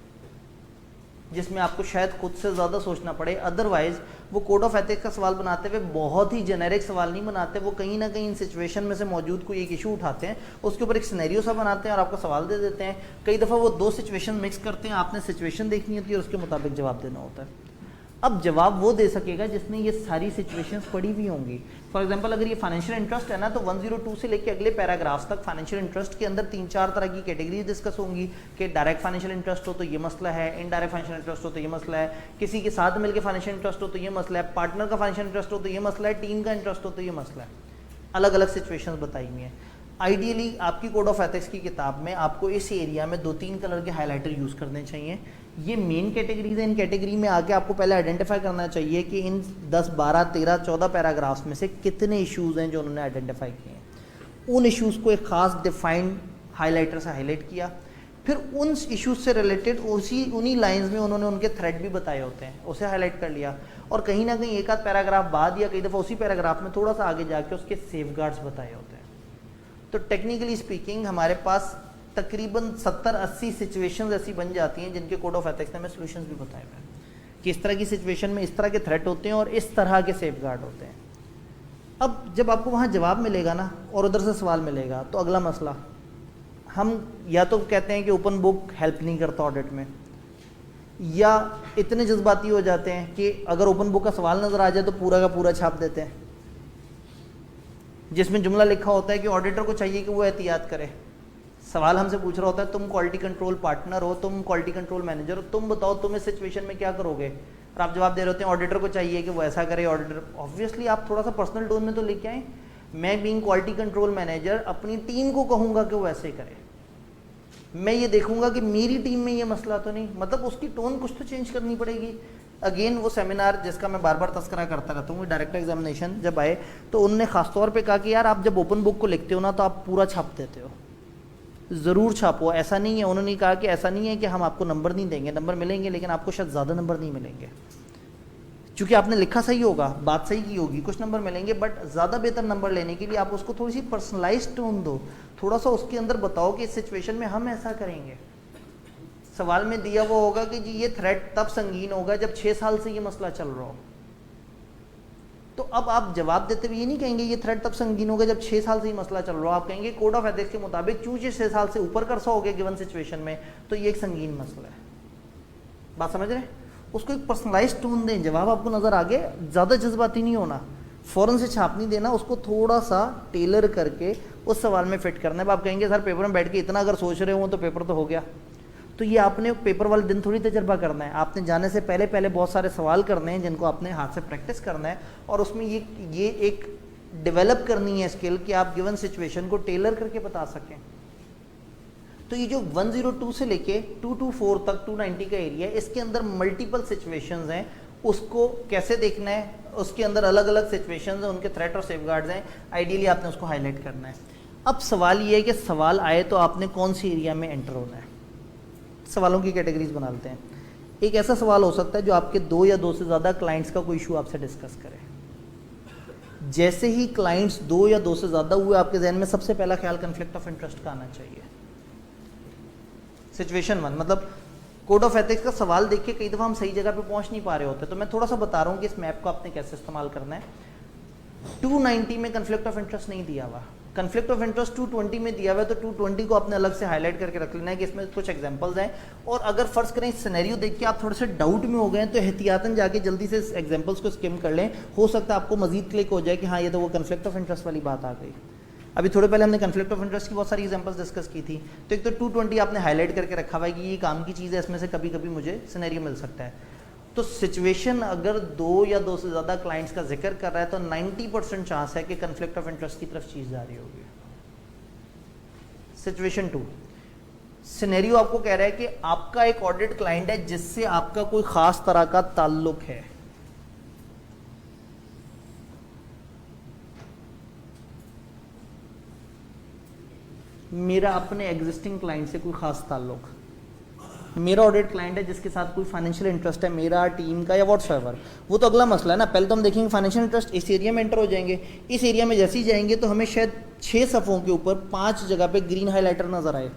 जिसमें आपको शायद खुद से ज़्यादा सोचना पड़े। अदरवाइज वो कोड ऑफ एथिक्स का सवाल बनाते हुए बहुत ही जेनेरिक सवाल नहीं बनाते, वो कहीं ना कहीं इन सिचुएशन में से मौजूद कोई एक इशू उठाते हैं, उसके ऊपर एक सिनेरियो सा बनाते हैं और आपको सवाल दे देते हैं। कई दफ़ा वो 2 सिचुएशन मिक्स करते हैं, आपने सिचुएशन देखनी होती है और उसके मुताबिक जवाब देना होता है। अब जवाब वो दे सकेगा जिसने ये सारी सिचुएशंस पढ़ी हुई होंगी। फॉर एग्जांपल अगर ये फाइनेंशियल इंटरेस्ट है ना, तो 102 से लेके अगले पैराग्राफ्स तक फाइनेंशियल इंटरेस्ट के अंदर 3-4 तरह की कैटेगरीज डिस्कस होंगी कि डायरेक्ट फाइनेंशियल इंटरेस्ट हो तो ये मसला है, इनडायरेक्ट फाइनेंशियल इंटरेस्ट हो तो ये मसला है, किसी के साथ मिलकर फाइनेंशियल इंटरेस्ट हो तो ये मसला है, पार्टनर का फाइनेंशियल इंटरेस्ट हो तो ये मसला है, टीम का इंटरेस्ट हो तो ये मसला है। अलग अलग सिचुएशंस बताई हुई हैं। आइडियली आपकी कोड ऑफ एथिक्स की किताब में आपको इस एरिया में 2-3 कलर के हाइलाइटर यूज़ करने चाहिए। ये मेन कैटेगरीज है, इन कैटेगरी में आके आपको पहले आइडेंटिफाई करना चाहिए कि इन 10, 12, 13, 14 पैराग्राफ्स में से कितने इश्यूज़ हैं जो उन्होंने आइडेंटिफाई किए हैं। उन इश्यूज़ को एक ख़ास डिफाइंड हाइलाइटर से हाईलाइट किया, फिर उन इश्यूज़ से रिलेटेड उन्हीं लाइंस में उन्होंने उनके थ्रेड भी बताए होते हैं, उसे हाईलाइट कर लिया, और कहीं ना कहीं एक आध पैराग्राफ बाद या कई दफ़ा उसी पैराग्राफ में थोड़ा सा आगे जाके उसके सेफगार्ड्स बताए होते हैं। तो टेक्निकली स्पीकिंग हमारे पास तकरीबन 70-80 सिचुएशंस ऐसी बन जाती हैं जिनके कोड ऑफ एथिक्स ने हमें सॉल्यूशंस भी बताए हुए हैं कि इस तरह की सिचुएशन में इस तरह के थ्रेट होते हैं और इस तरह के सेफगार्ड होते हैं। अब जब आपको वहाँ जवाब मिलेगा ना और उधर से सवाल मिलेगा, तो अगला मसला, हम या तो कहते हैं कि ओपन बुक हेल्प नहीं करता ऑडिट में, या इतने जज्बाती हो जाते हैं कि अगर ओपन बुक का सवाल नज़र आ जाए तो पूरा का पूरा छाप देते हैं, जिसमें जुमला लिखा होता है कि ऑडिटर को चाहिए कि वो एहतियात करे। सवाल हमसे पूछ रहा होता है, तुम क्वालिटी कंट्रोल पार्टनर हो, तुम क्वालिटी कंट्रोल मैनेजर हो, तुम बताओ तुम इस सिचुएशन में क्या करोगे, और आप जवाब दे रहे होते हैं ऑडिटर को चाहिए कि वो ऐसा करे। ऑडिटर, ऑब्वियसली आप थोड़ा सा पर्सनल टोन में तो लेके आए, मैं बीइंग क्वालिटी कंट्रोल मैनेजर अपनी टीम को कहूँगा कि वो ऐसे करे, मैं ये देखूंगा कि मेरी टीम में ये मसला तो नहीं, मतलब उसकी टोन कुछ तो चेंज करनी पड़ेगी। अगेन वो सेमिनार जिसका मैं बार बार तस्करा करता रहता हूँ, डायरेक्टर एग्जामिनेशन जब आए तो उन्होंने खासतौर पे कहा कि यार आप जब ओपन बुक को लिखते हो ना तो आप पूरा छाप देते हो, ज़रूर छापो, ऐसा नहीं है। उन्होंने कहा कि ऐसा नहीं है कि हम आपको नंबर नहीं देंगे, नंबर मिलेंगे लेकिन आपको शायद ज़्यादा नंबर नहीं मिलेंगे, क्योंकि आपने लिखा सही होगा, बात सही की होगी, कुछ नंबर मिलेंगे, बट ज़्यादा बेहतर नंबर लेने के लिए आप उसको थोड़ी सी पर्सनलाइज्ड टोन दो, थोड़ा सा उसके अंदर बताओ कि इस सिचुएशन में हम ऐसा करेंगे। सवाल में दिया वो होगा कि जी ये थ्रेट तब संगीन होगा जब 6 साल से ये मसला चल रहा हो, तो अब आप जवाब देते हुए ये नहीं कहेंगे ये थ्रेट तब संगीन होगा जब 6 साल से ये मसला चल रहा हो, आप कहेंगे कोड ऑफ एथिक्स के मुताबिक चूंकि 6 साल से ऊपर कर हो गया गिवन सिचुएशन में, तो ये एक संगीन मसला है। बात समझ रहे हैं? उसको एक पर्सनलाइज्ड टोन दें, जवाब आपको नजर आ गया, ज़्यादा जज्बाती नहीं होना, फ़ौरन से छाप नहीं देना, उसको थोड़ा सा टेलर करके उस सवाल में फिट करना है। आप कहेंगे सर पेपर में बैठ के इतना अगर सोच रहे हो तो पेपर तो हो गया, तो ये आपने पेपर वाले दिन थोड़ी तजर्बा करना है, आपने जाने से पहले पहले बहुत सारे सवाल करने हैं जिनको आपने हाथ से प्रैक्टिस करना है, और उसमें ये एक डेवलप करनी है स्किल कि आप गिवन सिचुएशन को टेलर करके बता सकें। तो ये जो 102 से लेके 224 तक 290 का एरिया है, इसके अंदर मल्टीपल सिचुएशंस हैं, उसको कैसे देखना है, उसके अंदर अलग अलग सिचुएशंस हैं, उनके थ्रेट और सेफगार्ड्स हैं, आइडियली आपने उसको हाईलाइट करना है। अब सवाल ये है कि सवाल आए तो आपने कौन सी एरिया में एंटर होना है। सवालों की कैटेगरीज बना लेते हैं। एक ऐसा सवाल हो सकता है जो आपके 2 या 2 से ज़्यादा क्लाइंट्स का कोई इशू आपसे डिस्कस करे। जैसे ही क्लाइंट्स 2 या 2 से ज़्यादा हुए, आपके जहन में सबसे पहला ख्याल कन्फ्लिक्ट ऑफ इंटरेस्ट का आना चाहिए। सिचुएशन 1, मतलब कोड ऑफ एथिक्स का सवाल देख के कई दफ़ा हम सही जगह पे पहुंच नहीं पा रहे होते, तो मैं थोड़ा सा बता रहा हूँ कि इस मैप को आपने कैसे इस्तेमाल करना है। 290 में कन्फ्लिक्ट ऑफ इंटरेस्ट नहीं दिया हुआ, कन्फ्लिक्ट ऑफ इंटरेस्ट 220 में दिया हुआ है, तो 220 को आपने अलग से हाईलाइट करके रख लेना है कि इसमें कुछ एग्जांपल्स हैं, और अगर फर्ज करें सिनेरियो देख के आप थोड़े से डाउट में हो गए तो एहतियातन जाके जल्दी से इस एग्जांपल्स को स्किम कर लें, हो सकता है आपको मजीद क्लिक हो जाए कि हाँ ये तो वो कन्फ्लिक्ट ऑफ इंटरेस्ट वाली बात आ गई। अभी थोड़े पहले हमने कन्फ्लिक्ट ऑफ इंटरेस्ट की बहुत सारी एग्जांपल्स डिस्कस की थी, तो एक तो 220 आपने हाईलाइट करके रखा हुआ है कि ये काम की चीज़ है, इसमें से कभी कभी मुझे सिनेरियो मिल सकता है। तो सिचुएशन अगर 2 या 2 से ज़्यादा क्लाइंट्स का जिक्र कर रहा है तो 90% चांस है कि कन्फ्लिक्ट ऑफ इंटरेस्ट की तरफ चीज़ जा रही होगी। सिचुएशन 2, सिनेरियो आपको कह रहा है कि आपका एक ऑडिट क्लाइंट है जिससे आपका कोई खास तरह का ताल्लुक है। मेरा अपने एग्जिस्टिंग क्लाइंट से कोई खास ताल्लुक, मेरा ऑडिट क्लाइंट है जिसके साथ कोई फाइनेंशियल इंटरेस्ट है मेरा, टीम का या व्हाट्सएवर, वो तो अगला मसला है ना। पहले तो हम देखेंगे फाइनेंशियल इंटरेस्ट, इस एरिया में एंटर हो जाएंगे। इस एरिया में जैसे ही जाएंगे तो हमें शायद 6 सफ़ों के ऊपर 5 जगह पे ग्रीन हाईलाइटर नजर आए,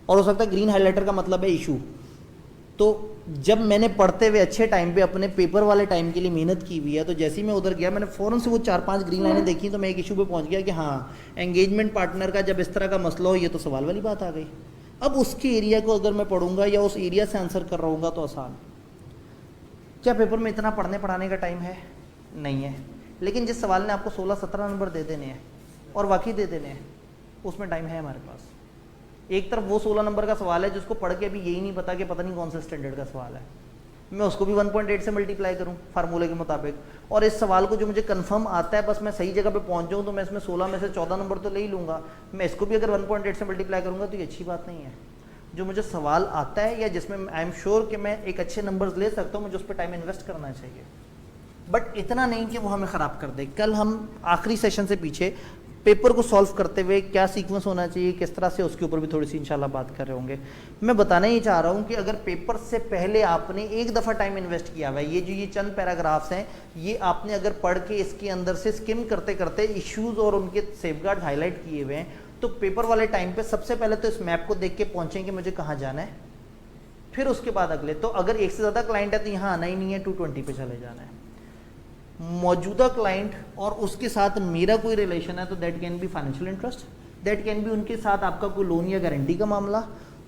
और हो सकता है ग्रीन हाईलाइटर का मतलब है इशू। तो जब मैंने पढ़ते हुए अच्छे टाइम पे अपने पेपर वाले टाइम के लिए मेहनत की हुई है, तो जैसे ही मैं उधर गया मैंने फ़ौरन से वो 4-5 ग्रीन लाइनें देखी, तो मैं एक इशू पे पहुंच गया कि हाँ एंगेजमेंट पार्टनर का जब इस तरह का मसला हो, ये तो सवाल वाली बात आ गई। अब उसके एरिया को अगर मैं पढ़ूंगा या उस एरिया से आंसर कर रहा हूँ तो आसान। क्या पेपर में इतना पढ़ने पढ़ाने का टाइम है? नहीं है, लेकिन जिस सवाल ने आपको 16-17 नंबर दे देने हैं और वाकई दे देने हैं, उसमें टाइम है हमारे पास। एक तरफ वो 16 नंबर का सवाल है जिसको पढ़ के अभी यही नहीं पता कि पता नहीं कौन सा स्टैंडर्ड का सवाल है, मैं उसको भी 1.8 से मल्टीप्लाई करूं फार्मूले के मुताबिक, और इस सवाल को जो मुझे कंफर्म आता है बस मैं सही जगह पे पहुंच जाऊं तो मैं इसमें 16 में से 14 नंबर तो ले ही लूंगा। मैं इसको भी अगर 1.8 से मल्टीप्लाई करूंगा तो ये अच्छी बात नहीं है। जो मुझे सवाल आता है या जिसमें आई एम श्योर कि मैं एक अच्छे नंबर्स ले सकता हूँ, मुझे उस पर टाइम इन्वेस्ट करना चाहिए, बट इतना नहीं कि वो हमें ख़राब कर दे। कल हम आखिरी सेशन से पीछे पेपर को सॉल्व करते हुए क्या सीक्वेंस होना चाहिए, किस तरह से, उसके ऊपर भी थोड़ी सी इंशाल्लाह बात कर रहे होंगे। मैं बताना ही चाह रहा हूँ कि अगर पेपर से पहले आपने एक दफ़ा टाइम इन्वेस्ट किया हुआ है, ये चंद पैराग्राफ्स हैं, ये आपने अगर पढ़ के इसके अंदर से स्किम करते करते इश्यूज और उनके सेफगार्ड हाईलाइट किए हुए हैं, तो पेपर वाले टाइम पे सबसे पहले तो इस मैप को देख के पहुंचेंगे मुझे कहाँ जाना है, फिर उसके बाद अगले। तो अगर एक से ज़्यादा क्लाइंट है तो यहाँ आना ही नहीं है, 220 पे चले जाना है। मौजूदा क्लाइंट और उसके साथ मेरा कोई रिलेशन है तो that can be financial interest, that can be उनके साथ आपका कोई लोन या गारंटी का मामला,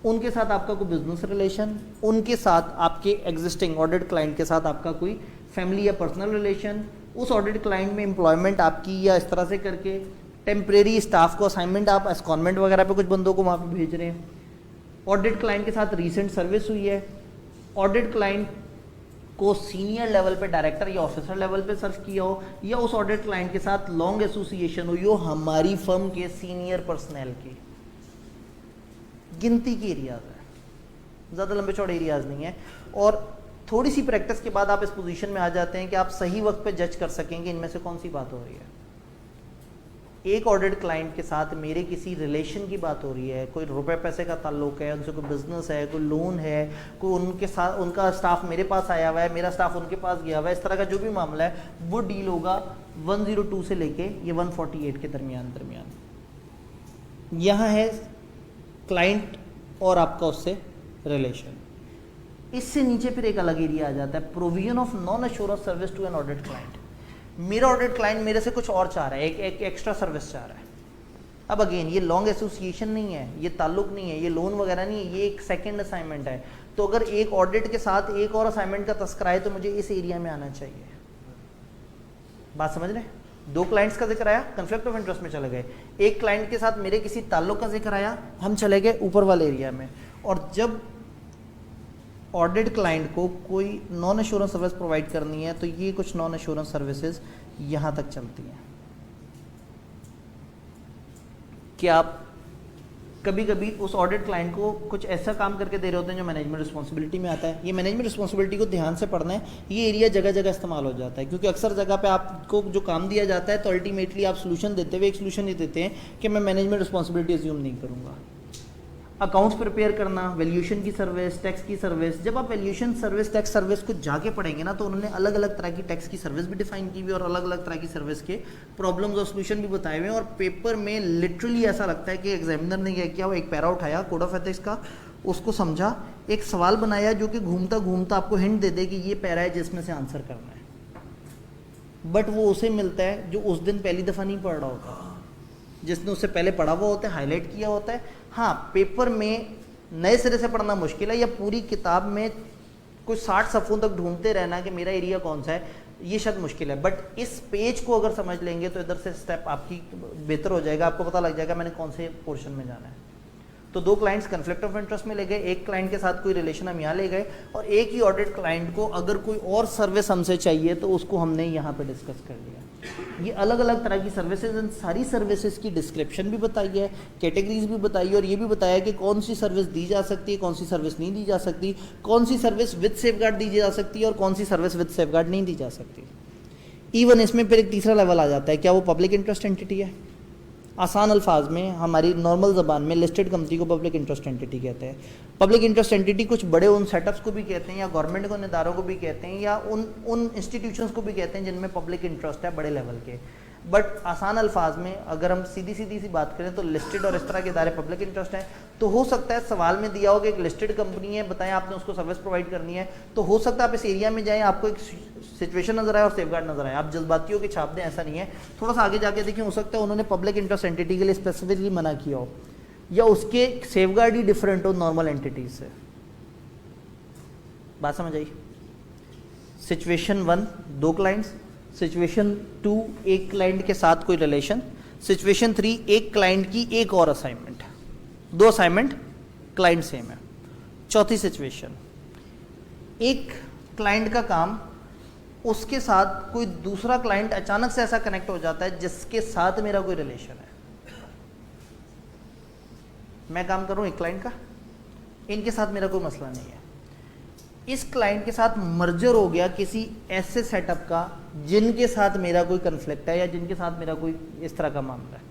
उनके साथ आपका कोई बिजनेस रिलेशन, उनके साथ आपके एग्जिस्टिंग ऑडिट क्लाइंट के साथ आपका कोई फैमिली या पर्सनल रिलेशन, उस ऑडिट क्लाइंट में एम्प्लॉयमेंट आपकी या इस तरह से करके टेम्परेरी स्टाफ को असाइनमेंट, आप एस्कॉनमेंट वगैरह पे कुछ बंदों को वहाँ पे भेज रहे हैं, ऑडिट क्लाइंट के साथ रीसेंट सर्विस हुई है, ऑडिट क्लाइंट को सीनियर लेवल पे डायरेक्टर या ऑफिसर लेवल पे सर्व किया हो, या उस ऑडिट क्लाइंट के साथ लॉन्ग एसोसिएशन हुई हो हमारी फर्म के सीनियर पर्सनल की। गिनती के एरियाज है, ज़्यादा लंबे चौड़े एरियाज नहीं है, और थोड़ी सी प्रैक्टिस के बाद आप इस पोजीशन में आ जाते हैं कि आप सही वक्त पे जज कर सकेंगे इनमें से कौन सी बात हो रही है। एक ऑडिट क्लाइंट के साथ मेरे किसी रिलेशन की बात हो रही है, कोई रुपए पैसे का ताल्लुक है, उनसे कोई बिजनेस है, कोई लोन है, कोई उनके साथ उनका स्टाफ मेरे पास आया हुआ है, मेरा स्टाफ उनके पास गया हुआ है, इस तरह का जो भी मामला है वो डील होगा 102 से लेके ये 148 के दरमियान। यहाँ है क्लाइंट और आपका उससे रिलेशन। इससे नीचे फिर एक अलग एरिया आ जाता है, provision of non assurance service to an audit client. मेरा ऑडिट क्लाइंट मेरे से कुछ और चाह रहा है, एक एक्स्ट्रा सर्विस चाह रहा है। अब अगेन ये लॉन्ग एसोसिएशन नहीं है, ये ताल्लुक नहीं है, ये लोन वगैरह नहीं है, ये एक सेकंड असाइनमेंट है। तो अगर एक ऑडिट के साथ एक और असाइनमेंट का तस्करा है तो मुझे इस एरिया में आना चाहिए। बात समझ रहे? दो क्लाइंट्स का जिक्र आया, कन्फ्लिक्ट ऑफ इंटरेस्ट में चले गए। एक क्लाइंट के साथ मेरे किसी ताल्लुक का जिक्र आया, हम चले गए ऊपर वाले एरिया में। और जब ऑडिट क्लाइंट को कोई नॉन एश्योरेंस सर्विस प्रोवाइड करनी है तो ये कुछ नॉन एश्योरेंस सर्विसेज यहाँ तक चलती हैं। कि आप कभी कभी उस ऑडिट क्लाइंट को कुछ ऐसा काम करके दे रहे होते हैं जो मैनेजमेंट रिस्पॉन्सिबिलिटी में आता है। ये मैनेजमेंट रिस्पॉन्सिबिलिटी को ध्यान से पढ़ना है, ये एरिया जगह जगह इस्तेमाल हो जाता है, क्योंकि अक्सर जगह पे आपको जो काम दिया जाता है तो अल्टीमेटली आप सोल्यूशन देते हुए एक सोल्यूशन ये देते हैं कि मैं मैनेजमेंट रिस्पॉन्सिबिलिटी अज्यूम नहीं करूँगा। अकाउंट्स प्रिपेयर करना, वैल्यूएशन की सर्विस, टैक्स की सर्विस। जब आप वैल्यूएशन सर्विस, टैक्स सर्विस को जाके पढ़ेंगे ना तो उन्होंने अलग अलग तरह की टैक्स की सर्विस भी डिफाइन की हुई और अलग अलग तरह की सर्विस के प्रॉब्लम्स और सोल्यूशन भी बताए हुए हैं। और पेपर में लिटरली ऐसा लगता है कि एग्जामिनर ने क्या किया, वो एक पैरा उठाया कोड ऑफ एथिक्स का, उसको समझा, एक सवाल बनाया जो कि घूमता घूमता आपको हिंट दे दे कि ये पैरा है जिसमें से आंसर करना है। बट वो उसे मिलता है जो उस दिन पहली दफ़ा नहीं पढ़ रहा होता, जिसने उससे पहले पढ़ा हुआ होता है, हाईलाइट किया होता है। हाँ, पेपर में नए सिरे से पढ़ना मुश्किल है, या पूरी किताब में कुछ 60 सफ़ों तक ढूंढते रहना कि मेरा एरिया कौन सा है, ये शायद मुश्किल है। बट इस पेज को अगर समझ लेंगे तो इधर से स्टेप आपकी बेहतर हो जाएगा, आपको पता लग जाएगा मैंने कौन से पोर्शन में जाना है। तो दो क्लाइंट्स कन्फ्लिक्ट ऑफ इंटरेस्ट में ले गए, एक क्लाइंट के साथ कोई रिलेशन हम यहाँ ले गए, और एक ही ऑडिट क्लाइंट को अगर कोई और सर्विस हमसे चाहिए तो उसको हमने यहाँ पे डिस्कस कर लिया। ये अलग अलग तरह की सर्विसेज, इन सारी सर्विसेज की डिस्क्रिप्शन भी बताई है, कैटेगरीज भी बताई है, और ये भी बताया कि कौन सी सर्विस दी जा सकती है, कौन सी सर्विस नहीं दी जा सकती, कौन सी सर्विस विद सेफगार्ड दी जा सकती है और कौन सी सर्विस विद सेफगार्ड नहीं दी जा सकती। इवन इसमें फिर एक तीसरा लेवल आ जाता है, क्या वो पब्लिक इंटरेस्ट एंटिटी है? आसान अल्फाज में हमारी नॉर्मल ज़बान में लिस्टेड कंपनी को पब्लिक इंटरेस्ट एंटिटी कहते हैं। पब्लिक इंटरेस्ट एंटिटी कुछ बड़े उन सेटअप्स को भी कहते हैं, या गवर्नमेंट को इदारों को भी कहते हैं, या उन इंस्टीट्यूशंस को भी कहते हैं जिनमें पब्लिक इंटरेस्ट है बड़े लेवल के। बट आसान अल्फाज में अगर हम सीधी सी बात करें तो लिस्टेड और इस तरह के इदारे पब्लिक इंटरेस्ट हैं। तो हो सकता है सवाल में दिया हो कि एक लिस्टेड कंपनी है, बताएं आपने उसको सर्विस प्रोवाइड करनी है, तो हो सकता है आप इस एरिया में जाएं, आपको एक सिचुएशन नजर आए और सेफगार्ड नजर आए, आप जज्बातियों की छाप दें, ऐसा नहीं है। थोड़ा सा आगे जाके देखें, हो सकता है उन्होंने पब्लिक इंटरेस्ट एंटिटी के लिए स्पेसिफिकली मना किया हो, या उसके सेफगार्ड ही डिफरेंट हो नॉर्मल एंटिटीज से। बात समझ आई? सिचुएशन 1 दो क्लाइंट्स, सिचुएशन 2 एक क्लाइंट के साथ कोई रिलेशन, सिचुएशन 3 एक क्लाइंट की एक और असाइनमेंट, दो असाइनमेंट क्लाइंट सेम है। चौथी सिचुएशन, एक क्लाइंट का काम, उसके साथ कोई दूसरा क्लाइंट अचानक से ऐसा कनेक्ट हो जाता है जिसके साथ मेरा कोई रिलेशन है। मैं काम कर रहा हूं एक क्लाइंट का, इनके साथ मेरा कोई मसला नहीं है। इस क्लाइंट के साथ मर्जर हो गया किसी ऐसे सेटअप का जिनके साथ मेरा कोई कन्फ्लिक्ट है, या जिनके साथ मेरा कोई इस तरह का मामला है,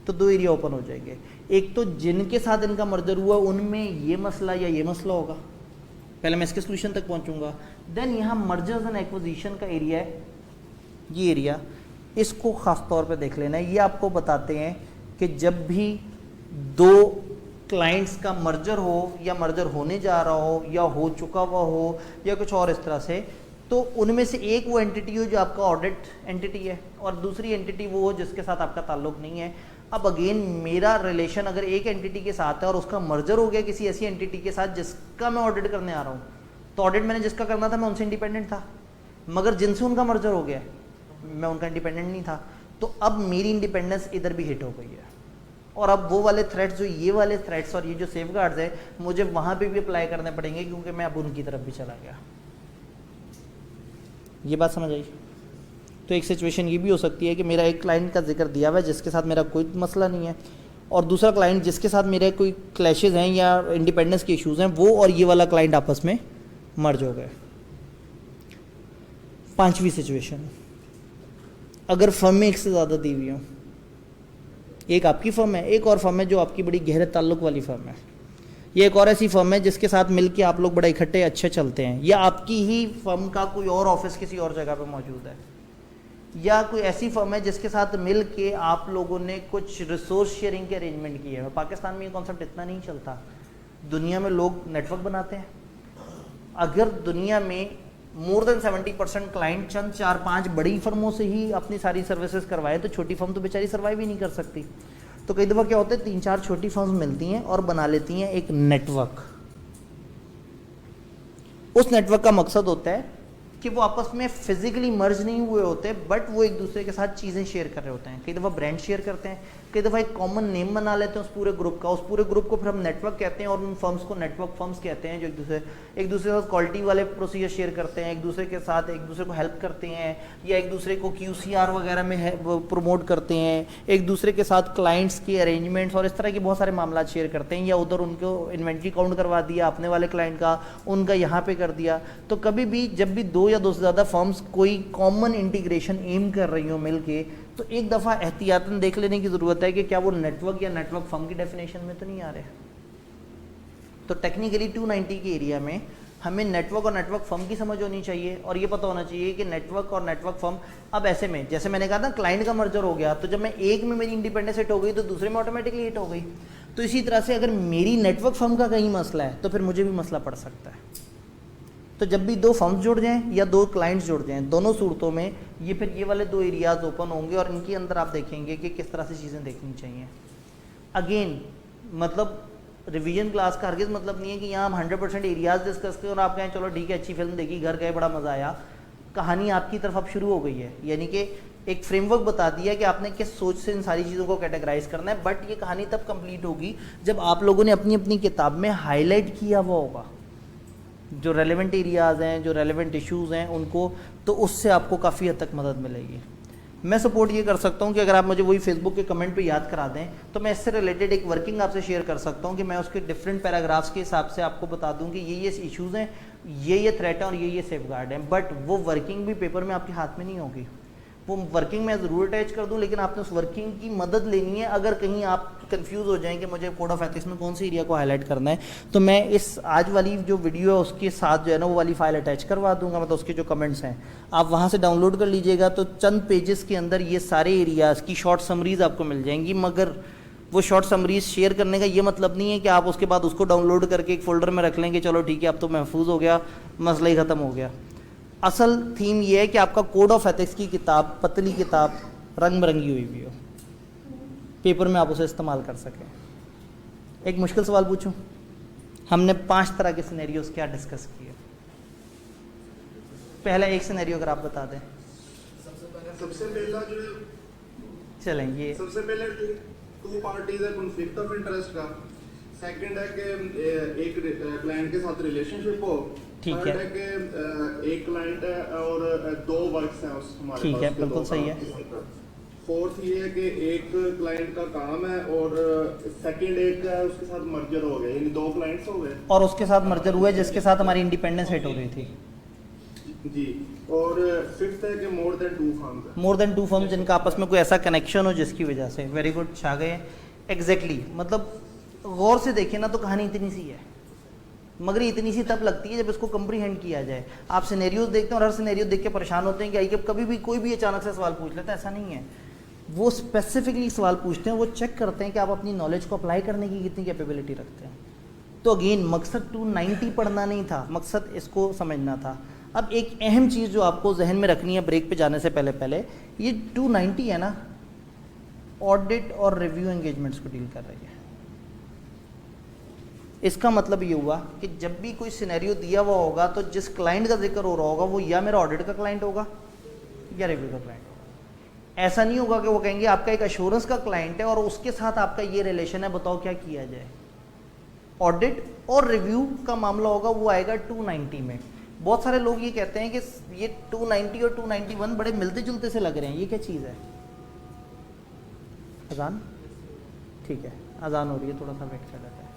तो दो एरिया ओपन हो जाएंगे। एक तो जिनके साथ इनका मर्जर हुआ उनमें ये मसला या ये मसला होगा, पहले मैं इसके सोल्यूशन तक पहुंचूंगा। देन यहाँ मर्जर्स एंड एक्विजिशन का एरिया है, ये एरिया, इसको खास तौर पे देख लेना है। ये आपको बताते हैं कि जब भी दो क्लाइंट्स का मर्जर हो, या मर्जर होने जा रहा हो, या हो चुका हुआ हो, या कुछ और इस तरह से, तो उनमें से एक वो एंटिटी हो जो आपका ऑडिट एंटिटी है और दूसरी एंटिटी वो हो जिसके साथ आपका ताल्लुक नहीं है। अब अगेन मेरा रिलेशन अगर एक एंटिटी के साथ है और उसका मर्जर हो गया किसी ऐसी एंटिटी के साथ जिसका मैं ऑडिट करने आ रहा हूँ, तो ऑडिट मैंने जिसका करना था मैं उनसे इंडिपेंडेंट था, मगर जिनसे उनका मर्जर हो गया मैं उनका इंडिपेंडेंट नहीं था। तो अब मेरी इंडिपेंडेंस इधर भी हिट हो गई है और अब वो वाले थ्रेट्स जो ये वाले थ्रेट्स और ये जो सेफगार्ड्स है मुझे वहाँ पे भी अप्लाई करने पड़ेंगे क्योंकि मैं अब उनकी तरफ भी चला गया। ये बात समझ आई? तो एक सिचुएशन ये भी हो सकती है कि मेरा एक क्लाइंट का जिक्र दिया हुआ है जिसके साथ मेरा कोई मसला नहीं है और दूसरा क्लाइंट जिसके साथ मेरे कोई क्लैशेज हैं या इंडिपेंडेंस के इश्यूज़ हैं, वो और ये वाला क्लाइंट आपस में मर्ज हो गए। पांचवी सिचुएशन, अगर फर्म में एक से ज़्यादा दी हुई हो, एक आपकी फर्म है, एक और फर्म है जो आपकी बड़ी गहरे ताल्लुक वाली फर्म है, ये एक और ऐसी फर्म है जिसके साथ मिलके आप लोग बड़ा इकट्ठे अच्छे चलते हैं, या आपकी ही फर्म का कोई और ऑफिस किसी और जगह पे मौजूद है, या कोई ऐसी फर्म है जिसके साथ मिल के आप लोगों ने कुछ रिसोर्स शेयरिंग के अरेंजमेंट किए हैं। पाकिस्तान में ये कॉन्सेप्ट इतना नहीं चलता, दुनिया में लोग नेटवर्क बनाते हैं। अगर दुनिया में मोर देन 70% क्लाइंट चंद 4-5 बड़ी फर्मों से ही अपनी सारी सर्विसेज करवाए तो छोटी फर्म तो बेचारी सर्वाइव ही नहीं कर सकती। तो कई दफ़ा क्या होता है 3-4 छोटी फर्म्स मिलती हैं और बना लेती हैं एक नेटवर्क। उस नेटवर्क का मकसद होता है कि वो आपस में फिजिकली मर्ज नहीं हुए होते बट वो एक दूसरे के साथ चीज़ें शेयर कर रहे होते हैं। कई दफ़ा ब्रांड शेयर करते हैं, कई दफ़ा एक कॉमन नेम बना लेते हैं उस पूरे ग्रुप का। उस पूरे ग्रुप को फिर हम नेटवर्क कहते हैं और उन फर्म्स को नेटवर्क फर्म्स कहते हैं जो एक दूसरे के साथ क्वालिटी वाले प्रोसीजर शेयर करते हैं, एक दूसरे के साथ एक दूसरे को हेल्प करते हैं या एक दूसरे को QCR वगैरह में प्रमोट करते हैं, एक दूसरे के साथ क्लाइंट्स के अरेंजमेंट्स और इस तरह के बहुत सारे मामला शेयर करते हैं, या उधर उनको इन्वेंट्री काउंट करवा दिया अपने वाले क्लाइंट का, उनका यहाँ पे कर दिया। तो कभी भी जब भी 2 या 2 से ज़्यादा फर्म्स कोई कॉमन इंटीग्रेशन एम कर रही हो मिलके, तो एक दफ़ा एहतियातन देख लेने की ज़रूरत है कि क्या वो नेटवर्क या नेटवर्क फर्म की डेफिनेशन में तो नहीं आ रहे। तो टेक्निकली 290 के एरिया में हमें नेटवर्क और नेटवर्क फर्म की समझ होनी चाहिए और ये पता होना चाहिए कि नेटवर्क और नेटवर्क फर्म, अब ऐसे में जैसे मैंने कहा था क्लाइंट का मर्जर हो गया, तो जब मैं एक में मेरी इंडिपेंडेंस हिट हो गई तो दूसरे में ऑटोमेटिकली हिट हो गई। तो इसी तरह से अगर मेरी नेटवर्क फर्म का कहीं मसला है तो फिर मुझे भी मसला पड़ सकता है। तो जब भी 2 फर्म्स जुड़ जाएं या 2 क्लाइंट्स जुड़ जाएं, दोनों सूरतों में ये फिर ये वाले 2 एरियाज ओपन होंगे और इनके अंदर आप देखेंगे कि किस तरह से चीज़ें देखनी चाहिए। अगेन मतलब रिवीजन क्लास का हरगिज़ मतलब नहीं है कि यहाँ हम 100% एरियाज डिस्कस करें और आप कहें चलो ठीक है अच्छी फिल्म देखी, घर गए, बड़ा मज़ा आया। कहानी आपकी तरफ अब शुरू हो गई है, यानी कि एक फ्रेमवर्क बता दिया कि आपने किस सोच से इन सारी चीज़ों को कैटेगराइज करना है। बट ये कहानी तब कंप्लीट होगी जब आप लोगों ने अपनी अपनी किताब में हाईलाइट किया हुआ होगा जो रेलेवेंट एरियाज़ हैं, जो रेलेवेंट इश्यूज़ हैं उनको, तो उससे आपको काफ़ी हद तक मदद मिलेगी। मैं सपोर्ट ये कर सकता हूँ कि अगर आप मुझे वही फेसबुक के कमेंट पे याद करा दें तो मैं इससे रिलेटेड एक वर्किंग आपसे शेयर कर सकता हूँ कि मैं उसके डिफरेंट पैराग्राफ्स के हिसाब से आपको बता दूँ कि ये इश्यूज़ हैं, ये थ्रेट है और ये सेफगार्ड हैं। बट वो वर्किंग भी पेपर में आपके हाथ में नहीं होगी, वो वर्किंग मैं ज़रूर अटैच कर दूं, लेकिन आपने उस वर्किंग की मदद लेनी है। अगर कहीं आप कंफ्यूज हो जाएं कि मुझे कोड ऑफ एथिक्स में कौन सी एरिया को हाईलाइट करना है, तो मैं इस आज वाली जो वीडियो है उसके साथ जो है ना वो वाली फाइल अटैच करवा दूंगा, मतलब उसके जो कमेंट्स हैं आप वहाँ से डाउनलोड कर लीजिएगा। तो चंद पेजेस के अंदर ये सारे एरियाज़ की शॉर्ट समरीज आपको मिल जाएंगी। मगर वो शॉर्ट समरीज शेयर करने का ये मतलब नहीं है कि आप उसके बाद उसको डाउनलोड करके एक फ़ोल्डर में रख लेंगे, चलो ठीक है अब तो महफूज हो गया, मसला ही ख़त्म हो गया। असल थीम ये है कि आपका कोड ऑफ एथिक्स की किताब, पतली किताब, रंग बिरंगी हुई भी हो, पेपर में आप उसे इस्तेमाल कर सकें। एक मुश्किल सवाल पूछूं, हमने 5 तरह के सिनेरियोस क्या डिस्कस किए। पहला एक सिनेरियो अगर आप बता दें। सबसे पहला जो चलें ये सबसे पहले 2 पार्टीज है कॉन्फ्लिक्ट ऑफ इंटरेस्ट का। सेकंड है कि एक क्लाइंट के साथ रिलेशनशिप हो। ठीक है कि एक क्लाइंट है और 2 वर्क्स हैं उस हमारे ठीक पास। है बिल्कुल सही है। फोर्थ ये है कि एक क्लाइंट का काम है और सेकंड एक है उसके साथ मर्जर हो गया, यानी 2 क्लाइंट्स हो गए और उसके साथ मर्जर हुए जिसके साथ हमारी इंडिपेंडेंस हिट हो गई थी जी। और फिफ्थ है कि मोर देन 2 फर्म्स है, मोर देन 2 फर्म्स जिनका आपस में कोई ऐसा कनेक्शन हो जिसकी वजह से। वेरी गुड, छा गए एग्जैक्टली। मतलब गौर से देखिए ना तो कहानी इतनी सी है, मगर इतनी सी तब लगती है जब इसको कंप्रीहेंड किया जाए। आप सिनेरियोज देखते हैं और हर सिनेरियो देख के परेशान होते हैं कि कभी भी कोई भी अचानक से सवाल पूछ लेता है, ऐसा नहीं है। वो स्पेसिफिकली सवाल पूछते हैं, वो चेक करते हैं कि आप अपनी नॉलेज को अप्लाई करने की कितनी कैपेबिलिटी रखते हैं। तो अगेन मकसद 290 पढ़ना नहीं था, मकसद इसको समझना था। अब एक अहम चीज़ जो आपको जहन में रखनी है ब्रेक पे जाने से पहले, ये 290 है ना, ऑडिट और रिव्यू एंगेजमेंट्स को डील कर रही है। इसका मतलब ये हुआ कि जब भी कोई सिनेरियो दिया हुआ होगा तो जिस क्लाइंट का जिक्र हो रहा होगा वो या मेरा ऑडिट का क्लाइंट होगा या रिव्यू का क्लाइंट होगा। ऐसा नहीं होगा कि वो कहेंगे आपका एक अश्योरेंस का क्लाइंट है और उसके साथ आपका ये रिलेशन है, बताओ क्या किया जाए। ऑडिट और रिव्यू का मामला होगा, वो आएगा 290 में। बहुत सारे लोग ये कहते हैं कि ये 290 और 291 बड़े मिलते जुलते से लग रहे हैं, ये क्या चीज़ है? अजान? ठीक है, अजान हो रही है, थोड़ा सा वेट कर लेते हैं।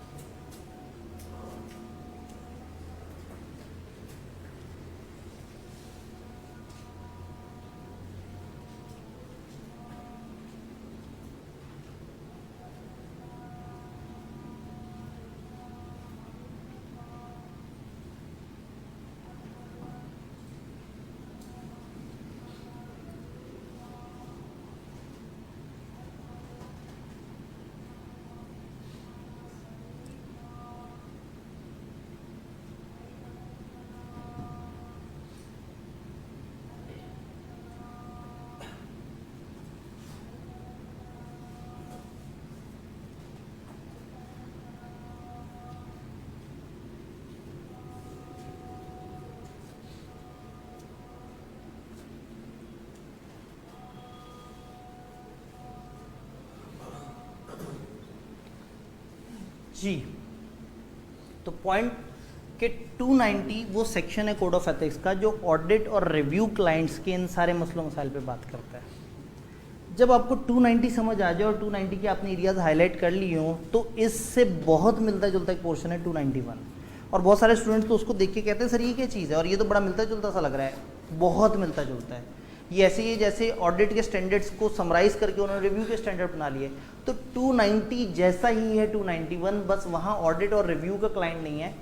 जी, तो पॉइंट के 290 वो सेक्शन है कोड ऑफ एथिक्स का जो ऑडिट और रिव्यू क्लाइंट्स के इन सारे मसलों मसाइल पे बात करता है। जब आपको 290 समझ आ जाए और 290 के आपने एरियाज हाईलाइट कर लिए हों तो इससे बहुत मिलता जुलता एक पोर्शन है 291। और बहुत सारे स्टूडेंट्स तो उसको देख के कहते हैं सर ये क्या चीज़ है, और ये तो बड़ा मिलता जुलता सा लग रहा है। बहुत मिलता जुलता है ये, ऐसे ही जैसे ऑडिट के स्टैंडर्ड्स को समराइज करके उन्होंने रिव्यू के स्टैंडर्ड बना लिए। तो 290 जैसा ही है 291, बस वहाँ ऑडिट और रिव्यू का क्लाइंट नहीं है,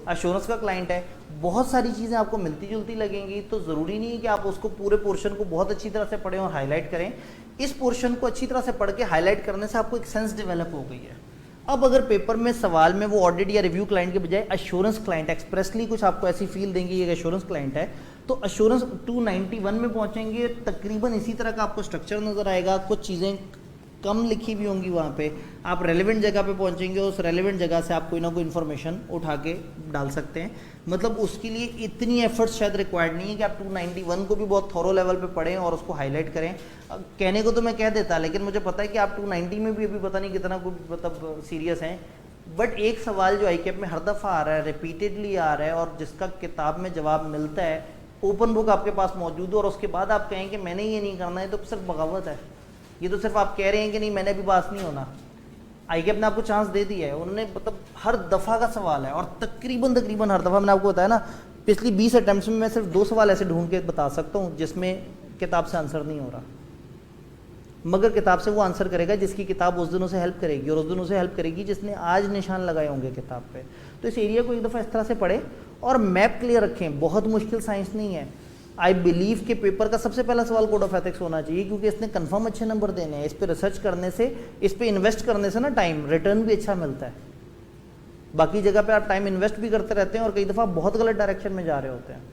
अश्योरेंस का क्लाइंट है। बहुत सारी चीज़ें आपको मिलती जुलती लगेंगी, तो ज़रूरी नहीं है कि आप उसको पूरे पोर्शन को बहुत अच्छी तरह से पढ़ें और हाईलाइट करें। इस पोर्शन को अच्छी तरह से पढ़ के हाईलाइट करने से आपको एक सेंस डेवलप हो गई है। अब अगर पेपर में सवाल में वो ऑडिट या रिव्यू क्लाइंट के बजाय अश्योरेंस क्लाइंट एक्सप्रेसली कुछ आपको ऐसी फील देंगे ये अश्योरेंस क्लाइंट है, तो अश्योरेंस 291 में पहुंचेंगे तकरीबन इसी तरह का आपको स्ट्रक्चर नज़र आएगा। कुछ चीज़ें कम लिखी भी होंगी वहाँ पे, आप रेलेवेंट जगह पे पहुँचेंगे, उस रेलेवेंट जगह से आप कोई ना कोई इन्फॉर्मेशन उठा के डाल सकते हैं। मतलब उसके लिए इतनी एफर्ट्स शायद रिक्वायर्ड नहीं है कि आप 291 को भी बहुत थोरो लेवल पे पढ़ें और उसको हाईलाइट करें। कहने को तो मैं कह देता, लेकिन मुझे पता है कि आप 290 में भी अभी पता नहीं कितना कोई मतलब सीरियस हैं। बट एक सवाल जो ICAP में हर दफ़ा आ रहा है, रिपीटेडली आ रहा है, और जिसका किताब में जवाब मिलता है, ओपन बुक आपके पास मौजूद हो, और उसके बाद आप कहें कि मैंने ये नहीं करना है, तो सिर्फ बगावत है। ये तो सिर्फ आप कह रहे हैं कि नहीं मैंने अभी पास नहीं होना। ICAP ने आपको चांस दे दिया है, उन्होंने मतलब हर दफ़ा का सवाल है, और तकरीबन हर दफ़ा मैंने आपको बताया ना, पिछली 20 अटैम्प्ट्स में मैं सिर्फ 2 सवाल ऐसे ढूंढ के बता सकता हूँ जिसमें किताब से आंसर नहीं हो रहा, मगर किताब से वो आंसर करेगा जिसकी किताब उस दिन उसे हेल्प करेगी, और उस दिन उसे हेल्प करेगी जिसने आज निशान लगाए होंगे किताब पे। तो इस एरिया को एक दफ़ा इस तरह से पढ़ें और मैप क्लियर रखें। बहुत मुश्किल साइंस नहीं है। आई बिलीव के पेपर का सबसे पहला सवाल कोड ऑफ एथिक्स होना चाहिए, क्योंकि इसने कंफर्म अच्छे नंबर देने हैं। इस पर रिसर्च करने से, इस पर इन्वेस्ट करने से ना टाइम रिटर्न भी अच्छा मिलता है। बाकी जगह पे आप टाइम इन्वेस्ट भी करते रहते हैं और कई दफ़ा बहुत गलत डायरेक्शन में जा रहे होते हैं,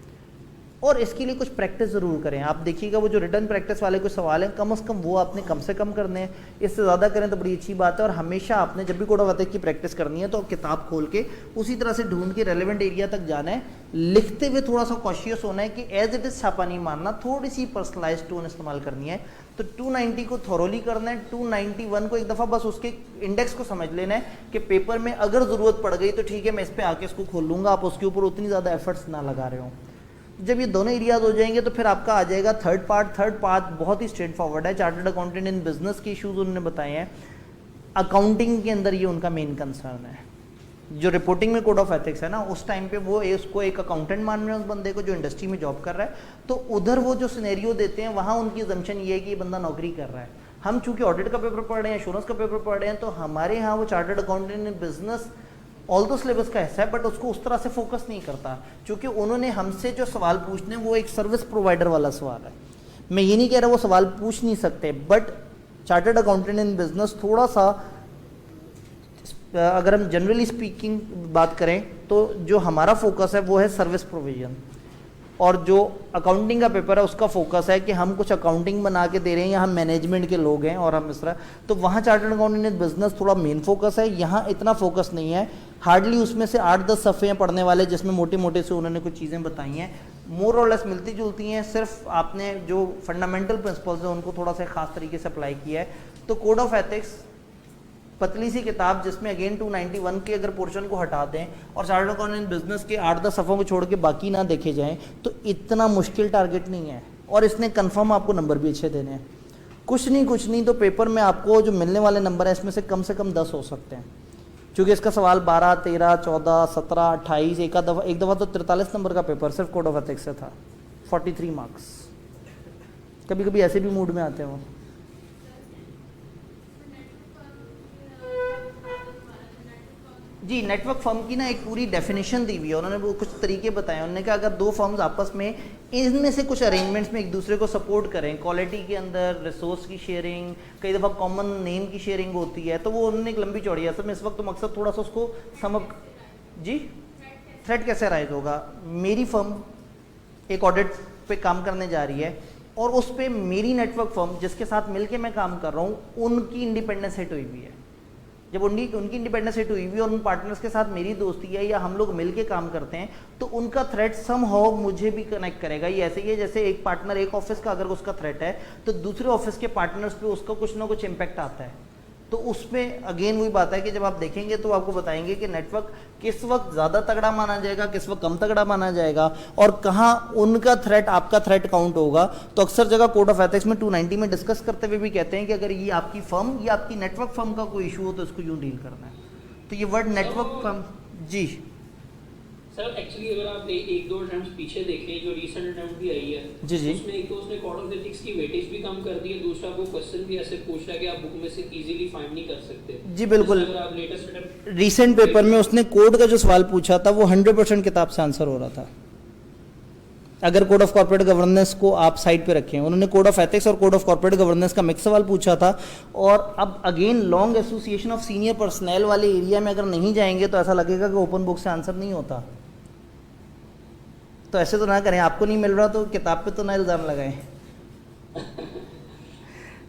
और इसके लिए कुछ प्रैक्टिस ज़रूर करें। आप देखिएगा वो जो रिटर्न प्रैक्टिस वाले कुछ सवाल हैं, कम से कम वो आपने कम से कम करने हैं, इससे ज़्यादा करें तो बड़ी अच्छी बात है। और हमेशा आपने जब भी कोड ऑफ एथिक्स की प्रैक्टिस करनी है तो किताब खोल के उसी तरह से ढूंढ के रेलेवेंट एरिया तक जाना है। लिखते हुए थोड़ा सा कॉशियस होना है कि एज इट इज़ छापा नहीं मारना, थोड़ी सी पर्सनलाइज टोन इस्तेमाल करनी है। तो 290 को थॉरोली करना है, 291 को एक दफ़ा बस उसके इंडेक्स को समझ लेना है कि पेपर में अगर ज़रूरत पड़ गई तो ठीक है मैं इस पर आके इसको खोल लूँगा, आप उसके ऊपर उतनी ज़्यादा एफर्ट्स ना लगा रहे हो। जब ये दोनों एरियाज हो जाएंगे तो फिर आपका आ जाएगा थर्ड पार्ट बहुत ही स्ट्रेट फॉरवर्ड है। चार्टर्ड अकाउंटेंट इन बिजनेस के इश्यूज उन्होंने बताए हैं, अकाउंटिंग के अंदर ये उनका मेन कंसर्न है। जो रिपोर्टिंग में कोड ऑफ एथिक्स है ना, उस टाइम पे वो उसको एक अकाउंटेंट मान रहे हैं उस बंदे को जो इंडस्ट्री में जॉब कर रहा है, तो उधर वो जो सिनेरियो देते हैं वहाँ उनकी अजम्पशन ये है कि ये बंदा नौकरी कर रहा है। हम चूंकि ऑडिट का पेपर पढ़ रहे हैं, इंश्योरेंस का पेपर पढ़ रहे हैं, तो हमारे यहाँ वो chartered accountant in business all दो सिलेबस का हिस्सा है, बट उसको उस तरह से फोकस नहीं करता, क्योंकि उन्होंने हमसे जो सवाल पूछने वो एक सर्विस प्रोवाइडर वाला सवाल है। मैं ये नहीं कह रहा वो सवाल पूछ नहीं सकते, but chartered accountant in business थोड़ा सा, अगर हम जनरली स्पीकिंग बात करें तो जो हमारा फोकस है वो है सर्विस प्रोविजन, और जो अकाउंटिंग का पेपर है उसका फोकस है कि हम कुछ अकाउंटिंग बना के दे रहे हैं या हम मैनेजमेंट के लोग हैं और हम इस तरह, तो वहाँ चार्टर्ड अकाउंटेंट इन बिजनेस थोड़ा मेन फोकस है, यहाँ इतना फोकस नहीं है। हार्डली उसमें से 8-10 सफ़े हैं पढ़ने वाले जिसमें मोटे मोटे से उन्होंने कुछ चीज़ें बताई हैं, मोर और लेस मिलती जुलती हैं, सिर्फ आपने जो फंडामेंटल प्रिंसिपल्स हैं उनको थोड़ा सा खास तरीके से अप्लाई किया है। तो कोड ऑफ एथिक्स पतली सी किताब जिसमें अगेन 291 के अगर पोर्शन को हटा दें और चार्टर्ड अकाउंटेंट बिजनेस के 8-10 सफ़ों को छोड़ के बाकी ना देखे जाएं तो इतना मुश्किल टारगेट नहीं है, और इसने कंफर्म आपको नंबर भी अच्छे देने हैं। कुछ नहीं तो पेपर में आपको जो मिलने वाले नंबर है इसमें से कम 10 हो सकते हैं, क्योंकि इसका सवाल 12, 13, 14, 17, 28, एक दफ़ा तो 43 नंबर का पेपर सिर्फ कोड ऑफ एथिक्स से था, 43 मार्क्स। कभी कभी ऐसे भी मूड में आते हैं वो। जी, नेटवर्क फर्म की ना एक पूरी डेफिनेशन दी हुई है, उन्होंने वो कुछ तरीके बताए। उन्होंने कहा अगर दो फर्म्स आपस में इनमें से कुछ अरेंजमेंट्स में एक दूसरे को सपोर्ट करें, क्वालिटी के अंदर रिसोर्स की शेयरिंग, कई दफ़ा कॉमन नेम की शेयरिंग होती है, तो वो उन्होंने एक लंबी चौड़ी, असल में इस वक्त तो मकसद थोड़ा सा उसको जी थ्रेट कैसे राइज होगा। मेरी फर्म एक ऑडिट पे काम करने जा रही है और उस पर मेरी नेटवर्क फर्म जिसके साथ मिलके मैं काम कर रहा हूँ उनकी इंडिपेंडेंस हिट हुई हुई है। जब उनकी इंडिपेंडेंस हिट हुई हुई और उन पार्टनर्स के साथ मेरी दोस्ती है या हम लोग मिलके काम करते हैं तो उनका थ्रेट समहाउ मुझे भी कनेक्ट करेगा। ये ऐसे ही है जैसे एक पार्टनर एक ऑफिस का अगर उसका थ्रेट है तो दूसरे ऑफिस के पार्टनर्स पे उसका कुछ ना कुछ इम्पैक्ट आता है। तो उसमें अगेन वही बात है कि जब आप देखेंगे तो आपको बताएंगे कि नेटवर्क किस वक्त ज़्यादा तगड़ा माना जाएगा, किस वक्त कम तगड़ा माना जाएगा और कहाँ उनका थ्रेट आपका थ्रेट काउंट होगा। तो अक्सर जगह कोड ऑफ एथिक्स में 290 में डिस्कस करते हुए भी कहते हैं कि अगर ये आपकी फर्म या आपकी नेटवर्क फर्म का कोई इशू हो तो इसको यूँ डील करना है। तो ये वर्ड नेटवर्क फर्म जी सर एक्चुअली अगर आप एक दो अटेम्प्ट पीछे देखें जो रीसेंट अटेम्प्ट भी आई है जी जी उसमें एक तो उसने कोड ऑफ एथिक्स की वेटेज भी कम कर दी है, दूसरा वो क्वेश्चन भी ऐसे पूछ रहा है कि आप बुक में से इजीली फाइंड नहीं कर सकते। जी बिल्कुल, अगर आप लेटेस्ट अटेम्प्ट रिसेंट पेपर में उसने कोड का जो सवाल पूछा था वो 100% किताब से आंसर हो रहा था। अगर कोड ऑफ कॉर्पोरेट गवर्नेंस को आप साइड पे रखें, उन्होंने कोड ऑफ एथिक्स और कोड ऑफ कॉर्पोरेट गवर्नेंस का मिक्स सवाल पूछा था। और अब again long association of senior personal वाले एरिया में अगर नहीं जाएंगे तो ऐसा लगेगा कि ओपन बुक से आंसर नहीं होता। तो ऐसे तो ना करें, आपको नहीं मिल रहा तो किताब पे तो ना इल्ज़ाम लगाएं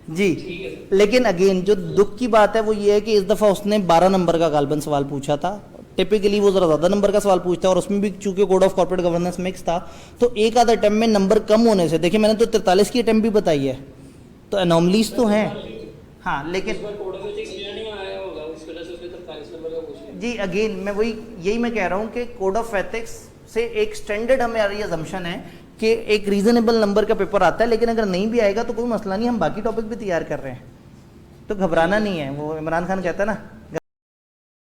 जी। लेकिन अगेन जो दुख की बात है वो ये है कि इस दफ़ा उसने 12 नंबर का गालबन सवाल पूछा था। टिपिकली वो ज़रा ज़्यादा नंबर का सवाल पूछता है और उसमें भी चूंकि code of corporate governance mix था तो एक आधा अटेम्प्ट में नंबर कम होने से, देखिए मैंने तो 43 की अटेम्प्ट भी बताई है, तो एनॉमलीज तो हैं। हाँ लेकिन कोड ऑफ एथिक्स नहीं आया होगा उस वजह से उसने 43 नंबर का पूछा जी अगेन मैं यही मैं कह रहा हूँ कि कोड ऑफ एथिक्स से एक स्टैंडर्ड हमारी अजम्पशन है कि एक रीजनेबल नंबर का पेपर आता है, लेकिन अगर नहीं भी आएगा तो कोई मसला नहीं, हम बाकी टॉपिक भी तैयार कर रहे हैं, तो घबराना नहीं है। वो इमरान खान कहता है ना